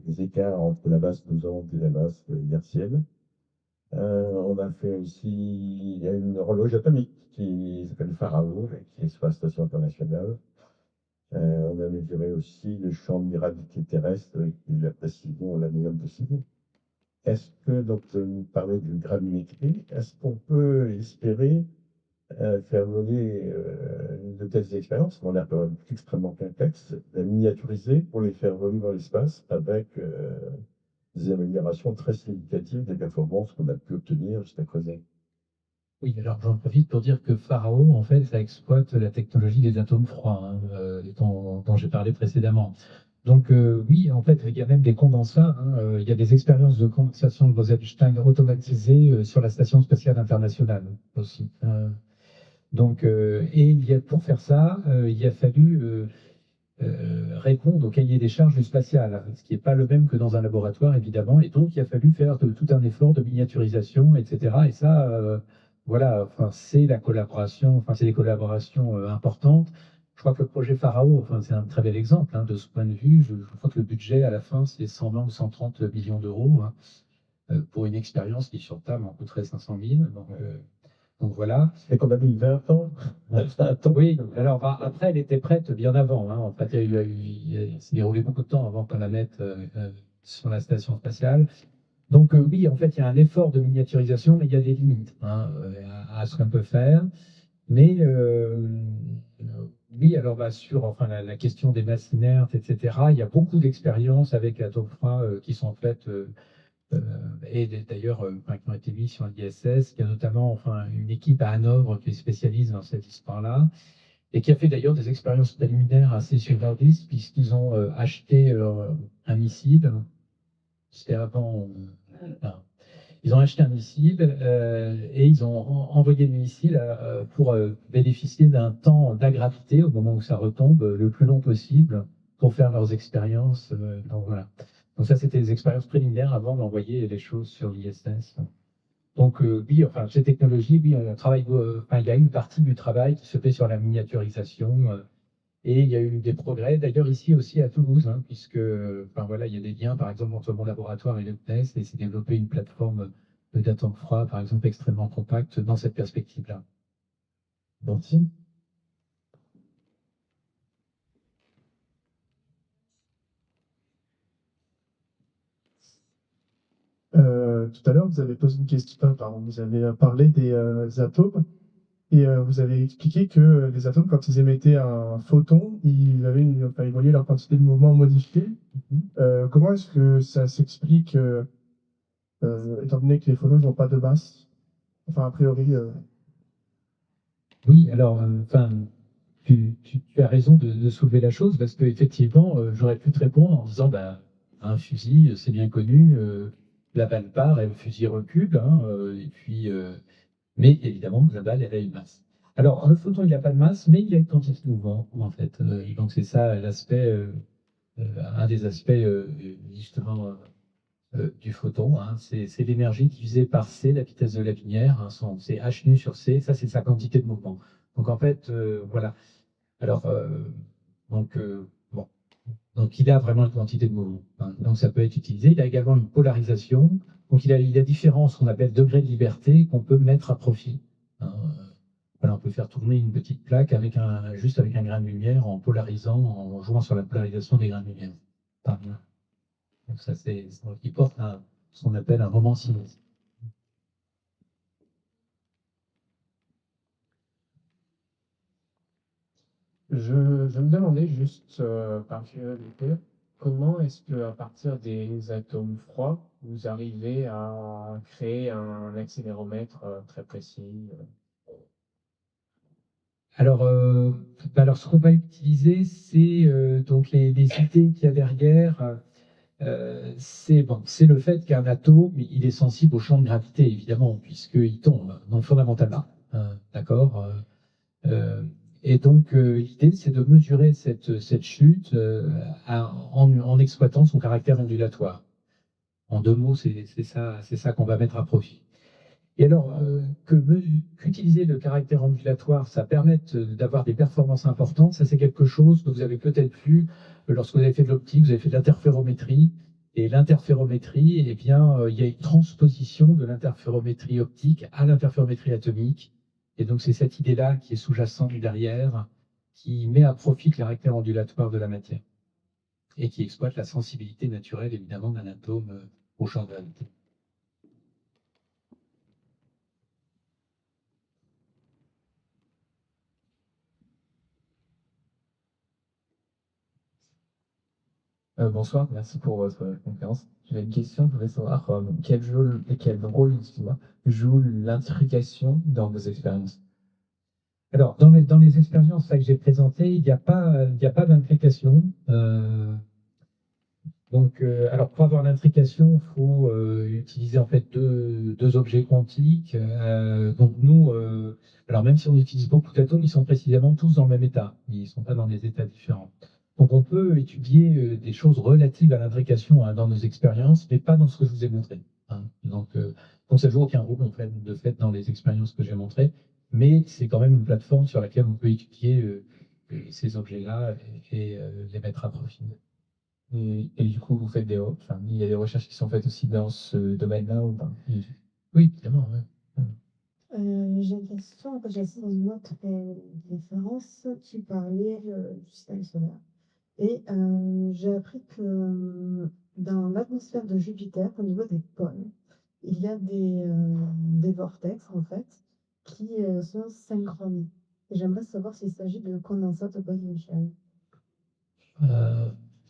des écarts entre la masse pesante et la masse inertielle. On a fait aussi, il y a une horloge atomique qui s'appelle Pharaon, qui est sur la station internationale. On a mesuré aussi le champ de gravité terrestre avec la précision la meilleure possible. Est-ce que, donc, vous parlez de gravimétrie, est-ce qu'on peut espérer faire voler de telles expériences, qui ont l'air quand même extrêmement complexes, la miniaturiser pour les faire voler dans l'espace avec des améliorations très significatives des performances qu'on a pu obtenir jusqu'à présent? Oui, alors j'en profite pour dire que Pharaon, en fait, ça exploite la technologie des atomes froids, hein, dont j'ai parlé précédemment. Donc oui, en fait, il y a même des condensats, hein, il y a des expériences de condensation de Bose-Einstein automatisées sur la Station spatiale internationale aussi. Et pour faire ça, il a fallu répondre au cahier des charges du spatial, ce qui n'est pas le même que dans un laboratoire, évidemment. Et donc, il a fallu faire tout un effort de miniaturisation, etc. Et ça, voilà, enfin, c'est la collaboration, enfin, c'est des collaborations importantes. Je crois que le projet Pharao, enfin, c'est un très bel exemple, hein, de ce point de vue. Je crois que le budget, à la fin, c'est 120 ou 130 millions d'euros, hein, pour une expérience qui, sur table, en coûterait 500 000. Donc voilà. Et qu'on a mis 20 ans. Oui, alors après, elle était prête bien avant, hein. En fait, il s'est déroulé beaucoup de temps avant qu'on la mette sur la station spatiale. Donc oui, en fait, il y a un effort de miniaturisation, mais il y a des limites, hein, à ce qu'on peut faire. Mais oui, alors sur enfin, la question des masses inertes, etc., il y a beaucoup d'expériences avec l'atome froid qui sont faites et d'ailleurs enfin, qui ont été mis sur l'ISS. Il y a notamment enfin, une équipe à Hanovre qui est spécialiste dans cette histoire-là et qui a fait d'ailleurs des expériences préliminaires assez surréalistes puisqu'ils ont acheté un missile. C'était avant. Enfin, ils ont acheté un missile et ils ont envoyé le missile pour bénéficier d'un temps d'agravité au moment où ça retombe le plus long possible pour faire leurs expériences. Donc voilà. Donc ça, c'était des expériences préliminaires avant d'envoyer les choses sur l'ISS. Donc oui, enfin, ces technologies, oui, on travaille, enfin, il y a une partie du travail qui se fait sur la miniaturisation et il y a eu des progrès, d'ailleurs ici aussi à Toulouse, hein, puisque enfin, voilà, il y a des liens, par exemple, entre mon laboratoire et le CNES, et c'est développé une plateforme d'atome froid, par exemple, extrêmement compacte dans cette perspective-là. Merci. Tout à l'heure, vous avez posé une question, pardon, vous avez parlé des atomes et vous avez expliqué que les atomes, quand ils émettaient un photon, enfin, ils voyaient leur quantité de mouvement modifiée. Comment est-ce que ça s'explique, étant donné que les photons n'ont pas de masse? Enfin, a priori, Oui, alors, enfin, tu as raison de soulever la chose, parce qu'effectivement, j'aurais pu te répondre en disant, bah, un fusil, c'est bien connu, la balle part et le fusil recule, hein, et puis, mais évidemment, la balle, elle a une masse. Alors, le photon, il n'a pas de masse, mais il a une quantité de mouvement, en fait. Donc, c'est ça l'aspect, un des aspects, justement, du photon, hein. C'est l'énergie divisée par c, la vitesse de la lumière, hein, c'est h nu sur c, ça, c'est sa quantité de mouvement. Donc, en fait, voilà. Alors, bon. Donc, il a vraiment une quantité de mouvement, hein. Donc, ça peut être utilisé. Il a également une polarisation. Donc, il a différents, ce qu'on appelle degrés de liberté qu'on peut mettre à profit, hein. Voilà, on peut faire tourner une petite plaque juste avec un grain de lumière en polarisant, en jouant sur la polarisation des grains de lumière. Par exemple. Donc, ça, c'est ce qui porte ce qu'on appelle un moment cinétique. Je me demandais juste, par curiosité, comment est-ce que à partir des atomes froids, vous arrivez à créer un accéléromètre très précis? Alors, ce qu'on va utiliser, c'est donc les idées qu'il y a derrière. C'est bon, c'est le fait qu'un atome, il est sensible au champ de gravité, évidemment, puisqu'il tombe, donc fondamentalement. D'accord. Et donc, l'idée, c'est de mesurer cette chute en exploitant son caractère ondulatoire. En deux mots, c'est ça qu'on va mettre à profit. Et alors, qu'utiliser le caractère ondulatoire, ça permette d'avoir des performances importantes, ça c'est quelque chose que vous avez peut-être vu lorsque vous avez fait de l'optique, vous avez fait de l'interférométrie. Et l'interférométrie, eh bien, il y a une transposition de l'interférométrie optique à l'interférométrie atomique. Et donc, c'est cette idée-là qui est sous-jacente derrière, qui met à profit le caractère ondulatoire de la matière et qui exploite la sensibilité naturelle, évidemment, d'un atome au champ de gravité. Bonsoir, merci pour votre conférence. J'avais une question, je voulais savoir quel rôle, excuse-moi, joue l'intrication dans vos expériences. Alors, dans les expériences là, que j'ai présentées, il n'y a pas d'intrication. Alors pour avoir l'intrication, il faut utiliser en fait deux objets quantiques. Donc nous, alors même si on utilise beaucoup d'atomes, ils sont précisément tous dans le même état. Ils ne sont pas dans des états différents. Donc on peut étudier des choses relatives à l'intrication dans nos expériences, mais pas dans ce que je vous ai montré. Donc ça joue aucun rôle en fait, de fait dans les expériences que j'ai montrées, mais c'est quand même une plateforme sur laquelle on peut étudier ces objets-là et les mettre à profit. Et du coup, vous faites enfin, il y a des recherches qui sont faites aussi dans ce domaine-là ou pas? Oui, évidemment. Ouais. J'ai une question, en fait, j'ai assisté dans une autre conférence qui parlait du système solaire. Et j'ai appris que dans l'atmosphère de Jupiter, au niveau des pôles, il y a des vortex, en fait, qui sont synchrones. Et j'aimerais savoir s'il s'agit de condensat de Boyle-Michel.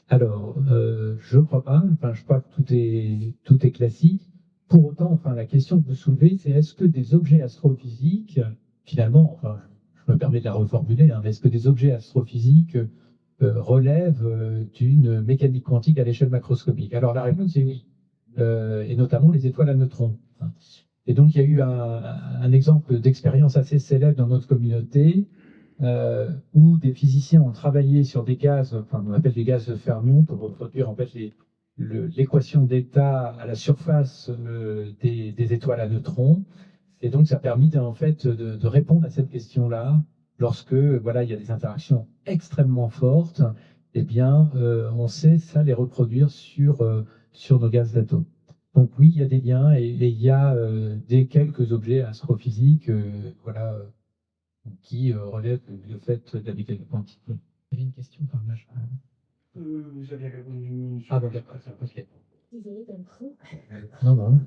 Alors, je crois pas. Enfin, je crois que tout est classique. Pour autant, enfin, la question que vous soulevez, c'est est-ce que des objets astrophysiques, finalement, enfin, je me permets de la reformuler, mais est-ce que des objets astrophysiques relèvent d'une mécanique quantique à l'échelle macroscopique? Alors, la réponse est oui, et notamment les étoiles à neutrons. Et donc, il y a eu un exemple d'expérience assez célèbre dans notre communauté, où des physiciens ont travaillé sur des gaz, enfin on appelle des gaz de fermions, pour reproduire en fait l'équation d'état à la surface des étoiles à neutrons. Et donc ça a permis en fait de répondre à cette question-là. Lorsque voilà, il y a des interactions extrêmement fortes, eh bien on sait ça les reproduire sur nos gaz d'atomes. Donc oui, il y a des liens et il y a quelques objets astrophysiques, voilà, qui relève le fait de la mécanique quantique. Il y avait une question par là. J'avais répondu. Ah bon, d'accord, ok. Désolée d'être fou. Non.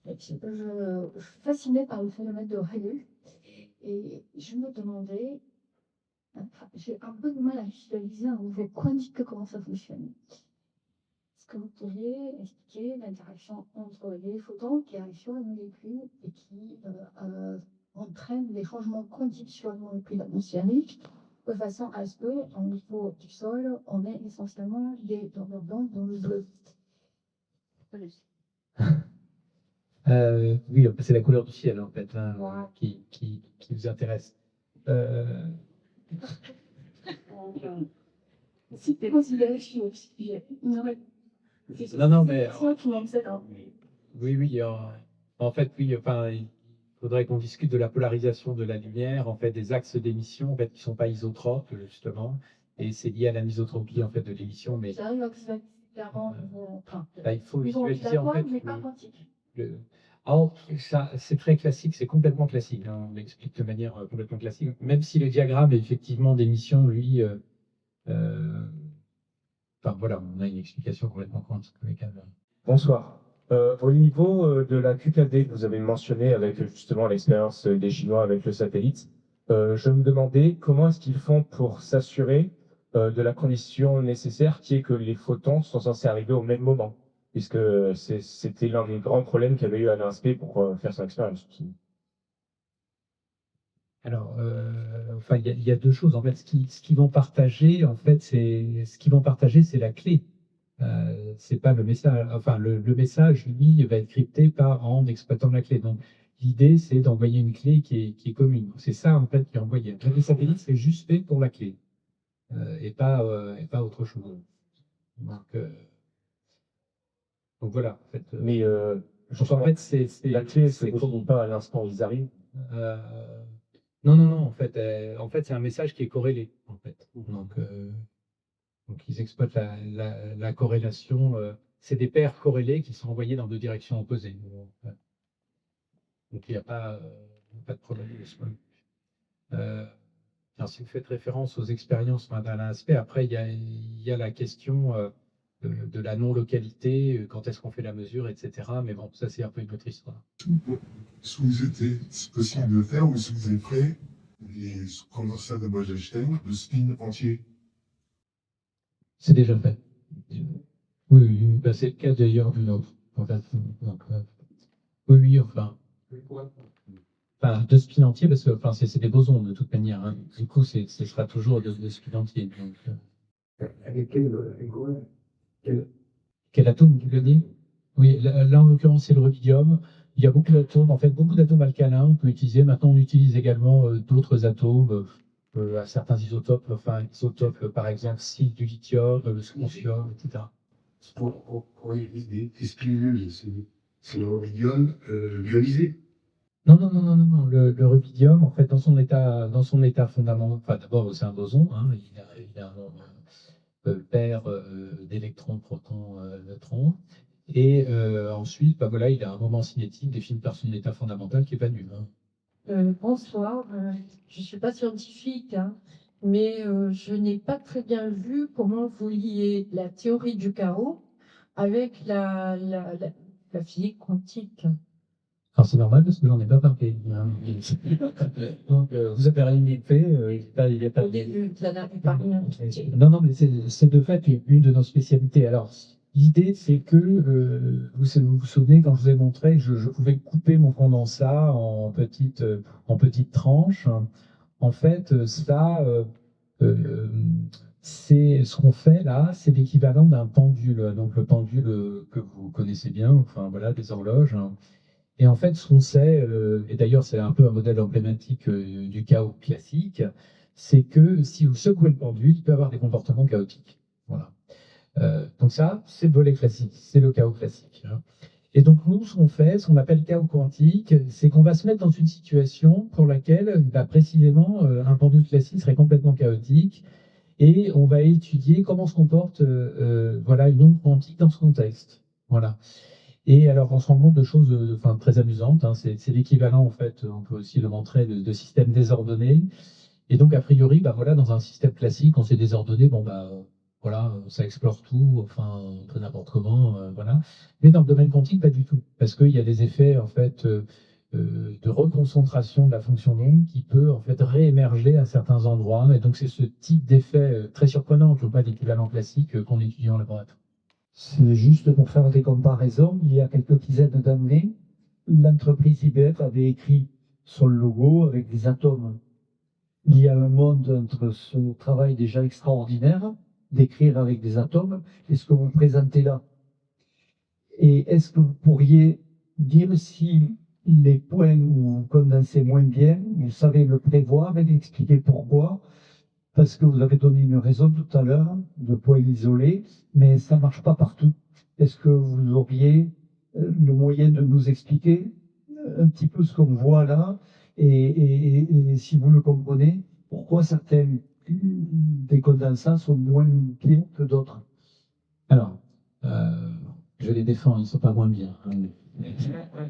Je suis fascinée par le phénomène de Rayleigh et je me demandais, enfin, j'ai un peu de mal à visualiser un niveau quantique comment ça fonctionne. Est-ce que vous pourriez expliquer l'interaction entre les photons qui arrivent sur la molécule et qui entraînent des changements quantiques sur la molécule atmosphérique de façon à ce qu'au niveau du sol, on ait essentiellement des longueurs d'onde dans le bleu. Oui, c'est la couleur du ciel en fait Wow. qui vous intéresse. C'était considéré sur le sujet. Non, mais oui, en fait, oui, enfin, il faudrait qu'on discute de la polarisation de la lumière, en fait, des axes d'émission, en fait, qui sont pas isotropes justement, et c'est lié à l'anisotropie en fait de l'émission, mais j'arrive à faire il faut visualiser en fait. mais pas quantique. Alors, ça, c'est très classique, c'est complètement classique. On l'explique de manière complètement classique, même si le diagramme effectivement d'émission, lui, enfin voilà, on a une explication complètement quantique. Bonsoir. Au niveau de la QKD que vous avez mentionné avec justement l'expérience des Chinois avec le satellite, je me demandais comment est-ce qu'ils font pour s'assurer de la condition nécessaire qui est que les photons sont censés arriver au même moment, puisque c'était l'un des grands problèmes qu'avait eu Alain Aspect pour faire son expérience. Alors, enfin, il y a deux choses. En fait, ce qu'ils vont partager, en fait, c'est la clé. C'est pas le message. Enfin, le message, lui, va être crypté en exploitant la clé. Donc, l'idée, c'est d'envoyer une clé qui est commune. C'est ça, en fait, qui est envoyé. Le satellite, c'est juste fait pour la clé et pas autre chose. Donc voilà. En fait, mais en fait, c'est la clé, c'est pas à l'instant où ils arrivent. Non. En fait, c'est un message qui est corrélé. En fait. Donc ils exploitent la corrélation. C'est des paires corrélées qui sont envoyées dans deux directions opposées. Donc il n'y a pas de problème de ce point de vue. Alors, si vous faites référence aux expériences d'Alain Aspect, après il y a la question de la non-localité, quand est-ce qu'on fait la mesure, etc. Mais bon, ça c'est un peu une autre histoire. Est-ce que vous était possible de le faire ou est-ce que vous avez fait les condensats de Bose-Einstein, le spin entier? C'est déjà fait. Oui, oui, bah, c'est le cas d'ailleurs du nôtre. En fait, donc, oui, oui, enfin, de spin entier, parce que enfin, c'est des bosons de toute manière. Hein. Du coup, ce sera toujours de spin entier. Donc, Avec quel atome, tu le dis? Oui, là, en l'occurrence, c'est le rubidium. Il y a beaucoup d'atomes, en fait, beaucoup d'atomes alcalins on peut utiliser. Maintenant, on utilise également d'autres atomes, à certains isotopes, par exemple, si du lithium, le strontium, etc. Pour des spirules, c'est le rubidium ionisé. Non, non, non, non, non, non. Le rubidium, en fait, dans son état fondamental, enfin, d'abord, c'est un boson, hein, il a un nombre pair d'électrons, protons, neutrons. Et ensuite, bah, voilà, il a un moment cinétique défini par son état fondamental qui n'est pas nul. Hein. Bonsoir, je ne suis pas scientifique, hein, mais je n'ai pas très bien vu comment vous liez la théorie du chaos avec la physique quantique. Alors c'est normal parce que j'en ai pas parlé. Hein. Donc vous avez rien fait, il n'y a pas Au début, vous en avez parlé un petit peu. Non, non, mais c'est de fait une de nos spécialités. Alors, l'idée, c'est que, vous vous souvenez, quand je vous ai montré, je pouvais couper mon condensat en petites tranches. En fait, ça, c'est ce qu'on fait là, c'est l'équivalent d'un pendule. Donc, le pendule que vous connaissez bien, enfin voilà, des horloges. Et en fait, ce qu'on sait, et d'ailleurs, c'est un peu un modèle emblématique du chaos classique, c'est que si vous secouez le pendule, il peut avoir des comportements chaotiques. Voilà. Donc ça, c'est le volet classique, c'est le chaos classique. Hein. Et donc nous, ce qu'on fait, ce qu'on appelle chaos quantique, c'est qu'on va se mettre dans une situation pour laquelle, bah, précisément, un pendule classique serait complètement chaotique, et on va étudier comment se comporte voilà, une onde quantique dans ce contexte. Voilà. Et alors, on se rend compte de choses très amusantes. Hein. C'est l'équivalent, en fait, on peut aussi le montrer, de systèmes désordonnés. Et donc, a priori, bah, voilà, dans un système classique, quand c'est désordonné, bon, bah, voilà, ça explore tout, enfin, un peu n'importe comment, voilà. Mais dans le domaine quantique, pas du tout. Parce qu'il y a des effets, en fait, de reconcentration de la fonction d'onde qui peut, en fait, réémerger à certains endroits. Et donc, c'est ce type d'effet très surprenant, qui n'a pas d'équivalent classique qu'on étudie en laboratoire. C'est juste pour faire des comparaisons, il y a quelques dizaines d'années, l'entreprise IBM avait écrit sur le logo avec des atomes. Il y a un monde entre ce travail déjà extraordinaire d'écrire avec des atomes et ce que vous présentez là. Et est-ce que vous pourriez dire si les points où vous condensez moins bien, vous savez le prévoir et expliquer pourquoi? Parce que vous avez donné une raison tout à l'heure de points isolés, mais ça ne marche pas partout. Est-ce que vous auriez le moyen de nous expliquer un petit peu ce qu'on voit là et si vous le comprenez, pourquoi certains des condensats sont moins bien que d'autres? Alors, je les défends, ils ne sont pas moins bien. Hein.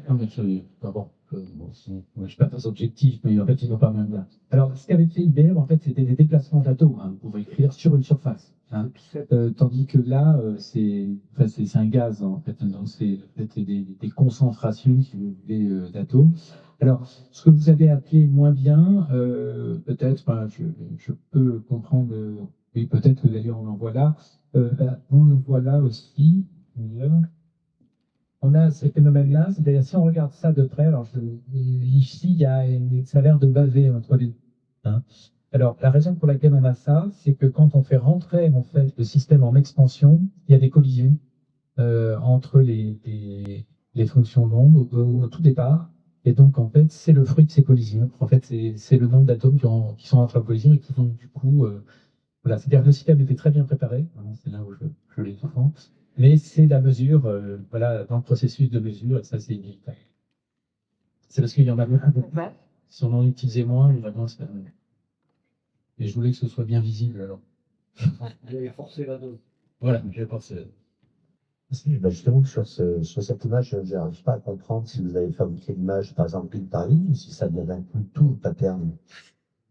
Non, mais bon, je ne suis pas très objectif, mais en fait, ils ne sont pas moins bien. Alors, ce qu'avait fait IBM, en fait, c'était des déplacements d'atomes hein, pour écrire sur une surface. Hein. Tandis que là, c'est un gaz, en fait. Donc, c'est des concentrations, si vous voulez, d'atomes. Alors, ce que vous avez appelé moins bien, peut-être, je peux comprendre, oui, peut-être que d'ailleurs on en voit là. On le voit là aussi. On a ces phénomènes-là, c'est-à-dire si on regarde ça de près, alors ici, ça a l'air de baver entre les deux. Hein. Alors, la raison pour laquelle on a ça, c'est que quand on fait rentrer en fait, le système en expansion, il y a des collisions entre les fonctions d'onde au tout départ. Et donc, en fait, c'est le fruit de ces collisions. En fait, c'est le nombre d'atomes qui sont entre en collision et qui font du coup... voilà, c'est-à-dire que le système était très bien préparé. C'est là où je les défends. Mais c'est la mesure, voilà, dans le processus de mesure, et ça, c'est inévitable. C'est parce qu'il y en a beaucoup. Si on en utilisait moins, vraiment, ça... Et je voulais que ce soit bien visible, alors. Vous avez forcé la dose. Voilà, j'ai forcé la dose. Ben justement, sur cette image, je n'arrive pas à comprendre si vous avez fabriqué l'image, par exemple, ligne par ligne, ou si ça devient tout le pattern.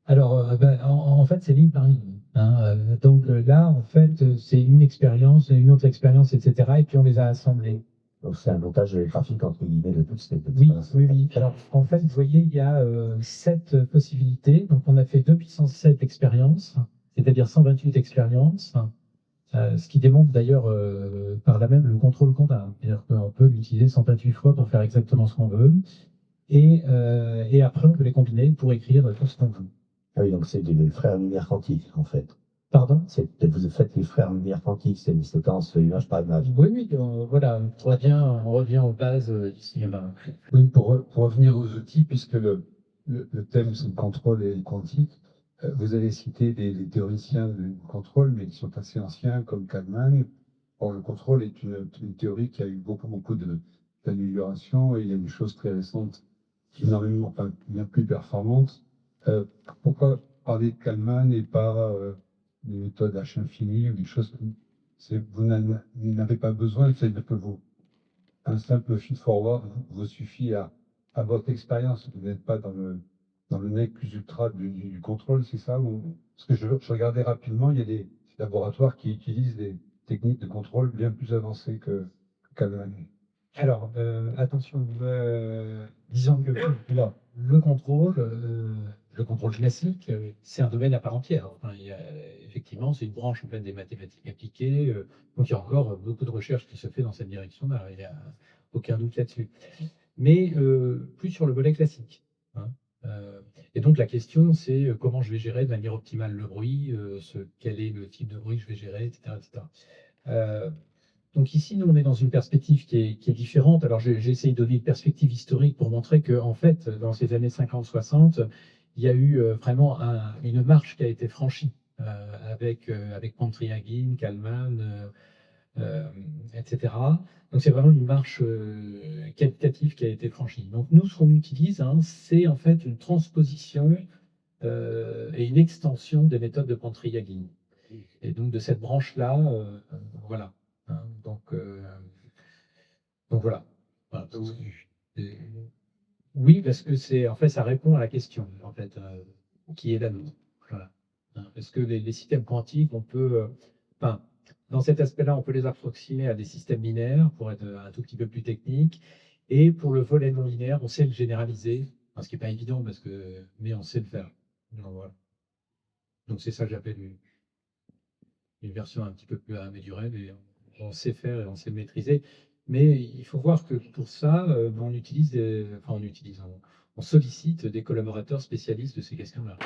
Alors, en fait, c'est ligne par ligne. Hein, donc là, en fait, c'est une expérience, une autre expérience, etc. Et puis on les a assemblés. Donc c'est un montage graphique entre guillemets de toutes ces expériences. Oui, oui. Alors, en fait, vous voyez, il y a 7 possibilités. Donc on a fait 2 puissance 7 expériences, c'est-à-dire 128 expériences. Ce qui démontre d'ailleurs par là même le contrôle qu'on a. C'est-à-dire qu'on peut l'utiliser 128 fois pour faire exactement ce qu'on veut. Et après, on peut les combiner pour écrire tout ce qu'on veut. Ah oui, donc c'est des frères lumière quantiques, en fait. Pardon? Vous faites les frères lumière quantiques, c'est une séquence image par image. Oui, voilà, on revient aux bases du cinéma. Oui, pour revenir aux outils, puisque le thème c'est le contrôle et le quantique, vous avez cité des théoriciens du contrôle, mais qui sont assez anciens, comme Kahneman. Or, le contrôle est une théorie qui a eu beaucoup d'améliorations, et il y a des choses très récentes, énormément, enfin, bien plus performantes. Pourquoi parler de Kahneman et pas des méthodes H infini ou des choses comme vous n'avez pas besoin, c'est-à-dire que un simple feed-forward vous suffit à votre expérience. Vous n'êtes pas dans le nec plus ultra du contrôle, c'est ça? Parce que je regardais rapidement, il y a des laboratoires qui utilisent des techniques de contrôle bien plus avancées que Kahneman. Alors, attention, disons que là, le contrôle classique, c'est un domaine à part entière. Enfin, effectivement, c'est une branche en pleine des mathématiques appliquées, donc il y a encore beaucoup de recherche qui se fait dans cette direction-là, il n'y a aucun doute là-dessus. Mais plus sur le volet classique. Hein. Et donc la question, c'est comment je vais gérer de manière optimale le bruit, quel est le type de bruit que je vais gérer, etc. Donc ici, nous, on est dans une perspective qui est différente. Alors, j'ai essayé de donner une perspective historique pour montrer que, en fait, dans ces années 50-60, il y a eu vraiment une marche qui a été franchie avec Pantryagin, Kalman, etc. Donc, c'est vraiment une marche qualitative qui a été franchie. Donc, nous, ce qu'on utilise, c'est en fait une transposition et une extension des méthodes de Pantryagin. Et donc, de cette branche-là, voilà. Hein, donc voilà. Voilà. Oui, parce que en fait, ça répond à la question, en fait, qui est la nôtre. Voilà. Hein, parce que les systèmes quantiques, on peut, enfin, dans cet aspect-là, on peut les approximer à des systèmes linéaires pour être un tout petit peu plus technique. Et pour le volet non linéaire, on sait le généraliser, ce qui n'est pas évident, mais on sait le faire. Donc, voilà. Donc c'est ça que j'appelle une version un petit peu plus améliorée, mais on sait faire et on sait le maîtriser. Mais il faut voir que pour ça, on sollicite des collaborateurs spécialistes de ces questions-là.